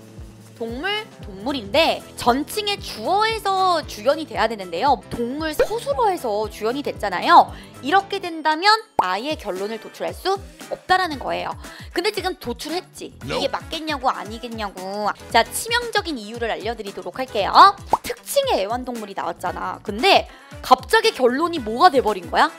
동물인데 전칭의 주어에서 주연이 돼야 되는데요. 동물 서술어에서 주연이 됐잖아요. 이렇게 된다면 아예 결론을 도출할 수 없다라는 거예요. 근데 지금 도출했지. 이게 맞겠냐고 아니겠냐고. 자, 치명적인 이유를 알려드리도록 할게요. 특칭의 애완동물이 나왔잖아. 근데 갑자기 결론이 뭐가 돼버린 거야?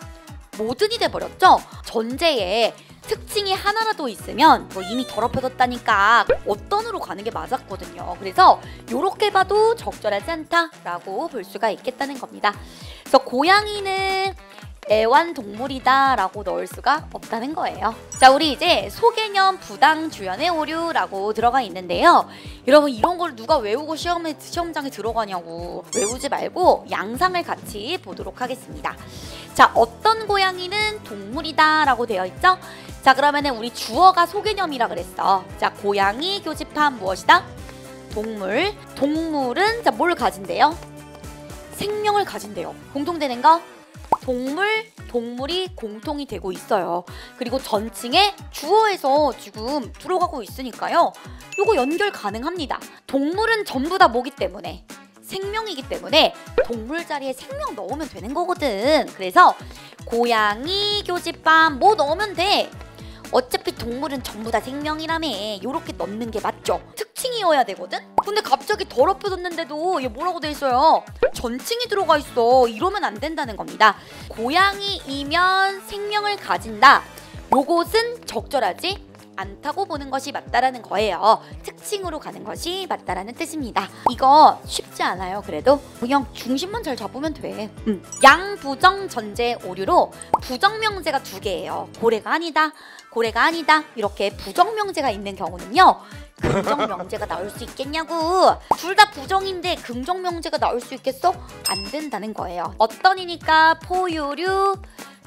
모든이 돼버렸죠? 전제에 특징이 하나라도 있으면 뭐 이미 더럽혀졌다니까 어떤으로 가는 게 맞았거든요. 그래서 이렇게 봐도 적절하지 않다라고 볼 수가 있겠다는 겁니다. 그래서 고양이는 애완동물이다 라고 넣을 수가 없다는 거예요. 자, 우리 이제 소개념 부당주연의 오류라고 들어가 있는데요. 여러분, 이런 걸 누가 외우고 시험장에 들어가냐고. 외우지 말고 양상을 같이 보도록 하겠습니다. 자, 어떤 고양이는 동물이다 라고 되어 있죠? 자, 그러면은 우리 주어가 소개념이라 그랬어. 자, 고양이 교집합 무엇이다? 동물. 동물은 자, 뭘 가진대요? 생명을 가진대요. 공통되는 거? 동물이 공통이 되고 있어요. 그리고 전칭의 주어에서 지금 들어가고 있으니까요. 요거 연결 가능합니다. 동물은 전부 다 뭐기 때문에? 생명이기 때문에 동물 자리에 생명 넣으면 되는 거거든. 그래서 고양이 교집합 뭐 넣으면 돼. 어차피 동물은 전부 다 생명이라며. 요렇게 넣는 게 맞죠. 특칭이어야 되거든? 근데 갑자기 더럽혀졌는데도 얘 뭐라고 돼 있어요? 전칭이 들어가 있어. 이러면 안 된다는 겁니다. 고양이이면 생명을 가진다. 요것은 적절하지 않다고 보는 것이 맞다라는 거예요. 특칭으로 가는 것이 맞다라는 뜻입니다. 이거 쉽지 않아요. 그래도 그냥 중심만 잘 잡으면 돼. 양부정 전제 오류로 부정명제가 2개예요. 고래가 아니다, 고래가 아니다. 이렇게 부정명제가 있는 경우는요, 긍정명제가 나올 수 있겠냐고. 둘 다 부정인데 긍정명제가 나올 수 있겠어? 안 된다는 거예요. 어떤이니까 포유류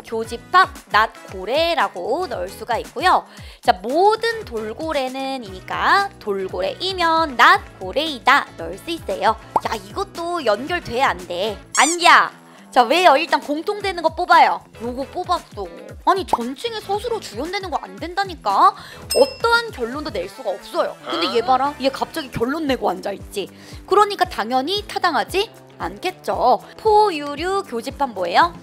교집합 낫고래라고 넣을 수가 있고요. 자, 모든 돌고래는 이니까 돌고래이면 낫고래이다 넣을 수 있어요. 야, 이것도 연결돼야 안 돼. 아니야. 자, 왜요? 일단 공통되는 거 뽑아요. 요거 뽑았어. 아니, 전칭의 서술어 주연되는 거 안 된다니까? 어떠한 결론도 낼 수가 없어요. 근데 얘 봐라. 얘 갑자기 결론 내고 앉아있지. 그러니까 당연히 타당하지 않겠죠. 포유류 교집합 뭐예요?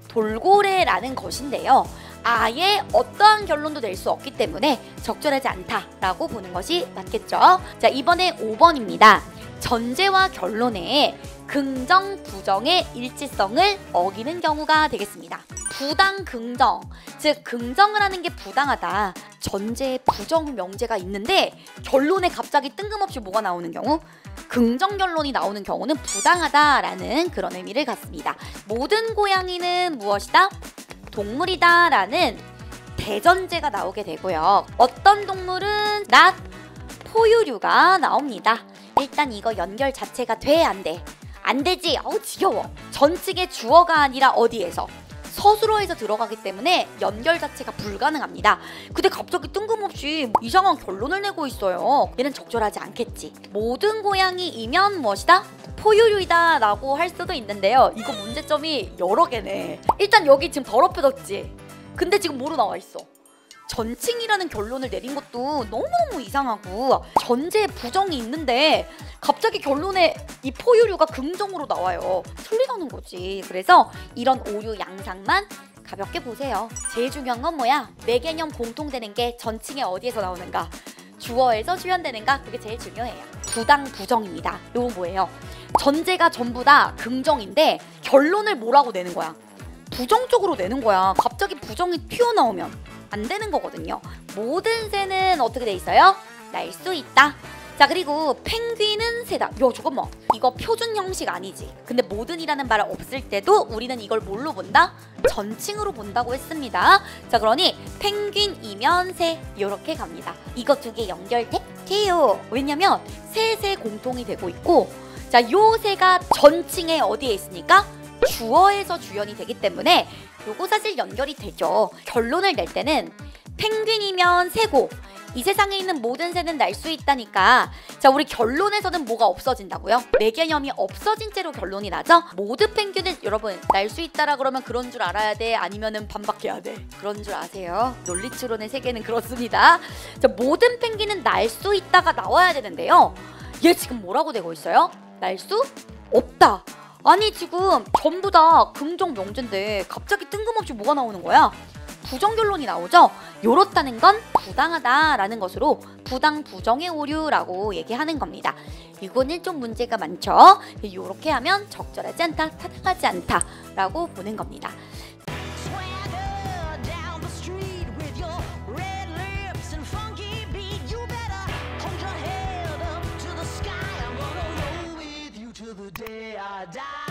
돌고래라는 것인데요. 아예 어떠한 결론도 낼 수 없기 때문에 적절하지 않다라고 보는 것이 맞겠죠. 자, 이번에 5번입니다. 전제와 결론에 긍정, 부정의 일치성을 어기는 경우가 되겠습니다. 부당, 긍정. 즉, 긍정을 하는 게 부당하다. 전제에 부정 명제가 있는데 결론에 갑자기 뜬금없이 뭐가 나오는 경우? 긍정 결론이 나오는 경우는 부당하다라는 그런 의미를 갖습니다. 모든 고양이는 무엇이다? 동물이다 라는 대전제가 나오게 되고요. 어떤 동물은 낫, 포유류가 나옵니다. 일단 이거 연결 자체가 돼, 안 돼? 안 되지. 어우, 지겨워. 전칭의 주어가 아니라 어디에서? 서술어에서 들어가기 때문에 연결 자체가 불가능합니다. 근데 갑자기 뜬금없이 이상한 결론을 내고 있어요. 얘는 적절하지 않겠지. 모든 고양이이면 무엇이다? 포유류이다 라고 할 수도 있는데요. 이거 문제점이 여러 개네. 일단 여기 지금 더럽혀졌지. 근데 지금 뭐로 나와 있어? 전칭이라는 결론을 내린 것도 너무너무 이상하고, 전제에 부정이 있는데 갑자기 결론에 이 포유류가 긍정으로 나와요. 틀리다는 거지. 그래서 이런 오류 양상만 가볍게 보세요. 제일 중요한 건 뭐야? 매개념 공통되는 게 전칭에 어디에서 나오는가? 주어에서 주연되는가? 그게 제일 중요해요. 부당 부정입니다. 이거 뭐예요? 전제가 전부 다 긍정인데 결론을 뭐라고 내는 거야? 부정적으로 내는 거야. 갑자기 부정이 튀어나오면 안 되는 거거든요. 모든 새는 어떻게 돼 있어요? 날 수 있다. 자, 그리고 펭귄은 새다. 야, 잠깐만. 이거 표준 형식 아니지. 근데 모든이라는 말 없을 때도 우리는 이걸 뭘로 본다? 전칭으로 본다고 했습니다. 자, 그러니 펭귄이면 새 이렇게 갑니다. 이거 두 개 연결돼요. 왜냐면 새 공통이 되고 있고, 자, 요 새가 전칭에 어디에 있으니까 주어에서 주연이 되기 때문에 요거 사실 연결이 되죠. 결론을 낼 때는 펭귄이면 새고 이 세상에 있는 모든 새는 날 수 있다니까. 자, 우리 결론에서는 뭐가 없어진다고요? 내 개념이 없어진 채로 결론이 나죠? 모든 펭귄은 여러분 날 수 있다라 그러면 그런 줄 알아야 돼? 아니면은 반박해야 돼? 그런 줄 아세요? 논리추론의 세계는 그렇습니다. 자, 모든 펭귄은 날 수 있다가 나와야 되는데요. 얘 지금 뭐라고 되고 있어요? 날 수 없다. 아니, 지금 전부 다 긍정 명제인데 갑자기 뜬금없이 뭐가 나오는 거야? 부정 결론이 나오죠? 요렇다는 건 부당하다라는 것으로 부당 부정의 오류라고 얘기하는 겁니다. 이거는 좀 문제가 많죠? 요렇게 하면 적절하지 않다, 타당하지 않다라고 보는 겁니다. the day I die.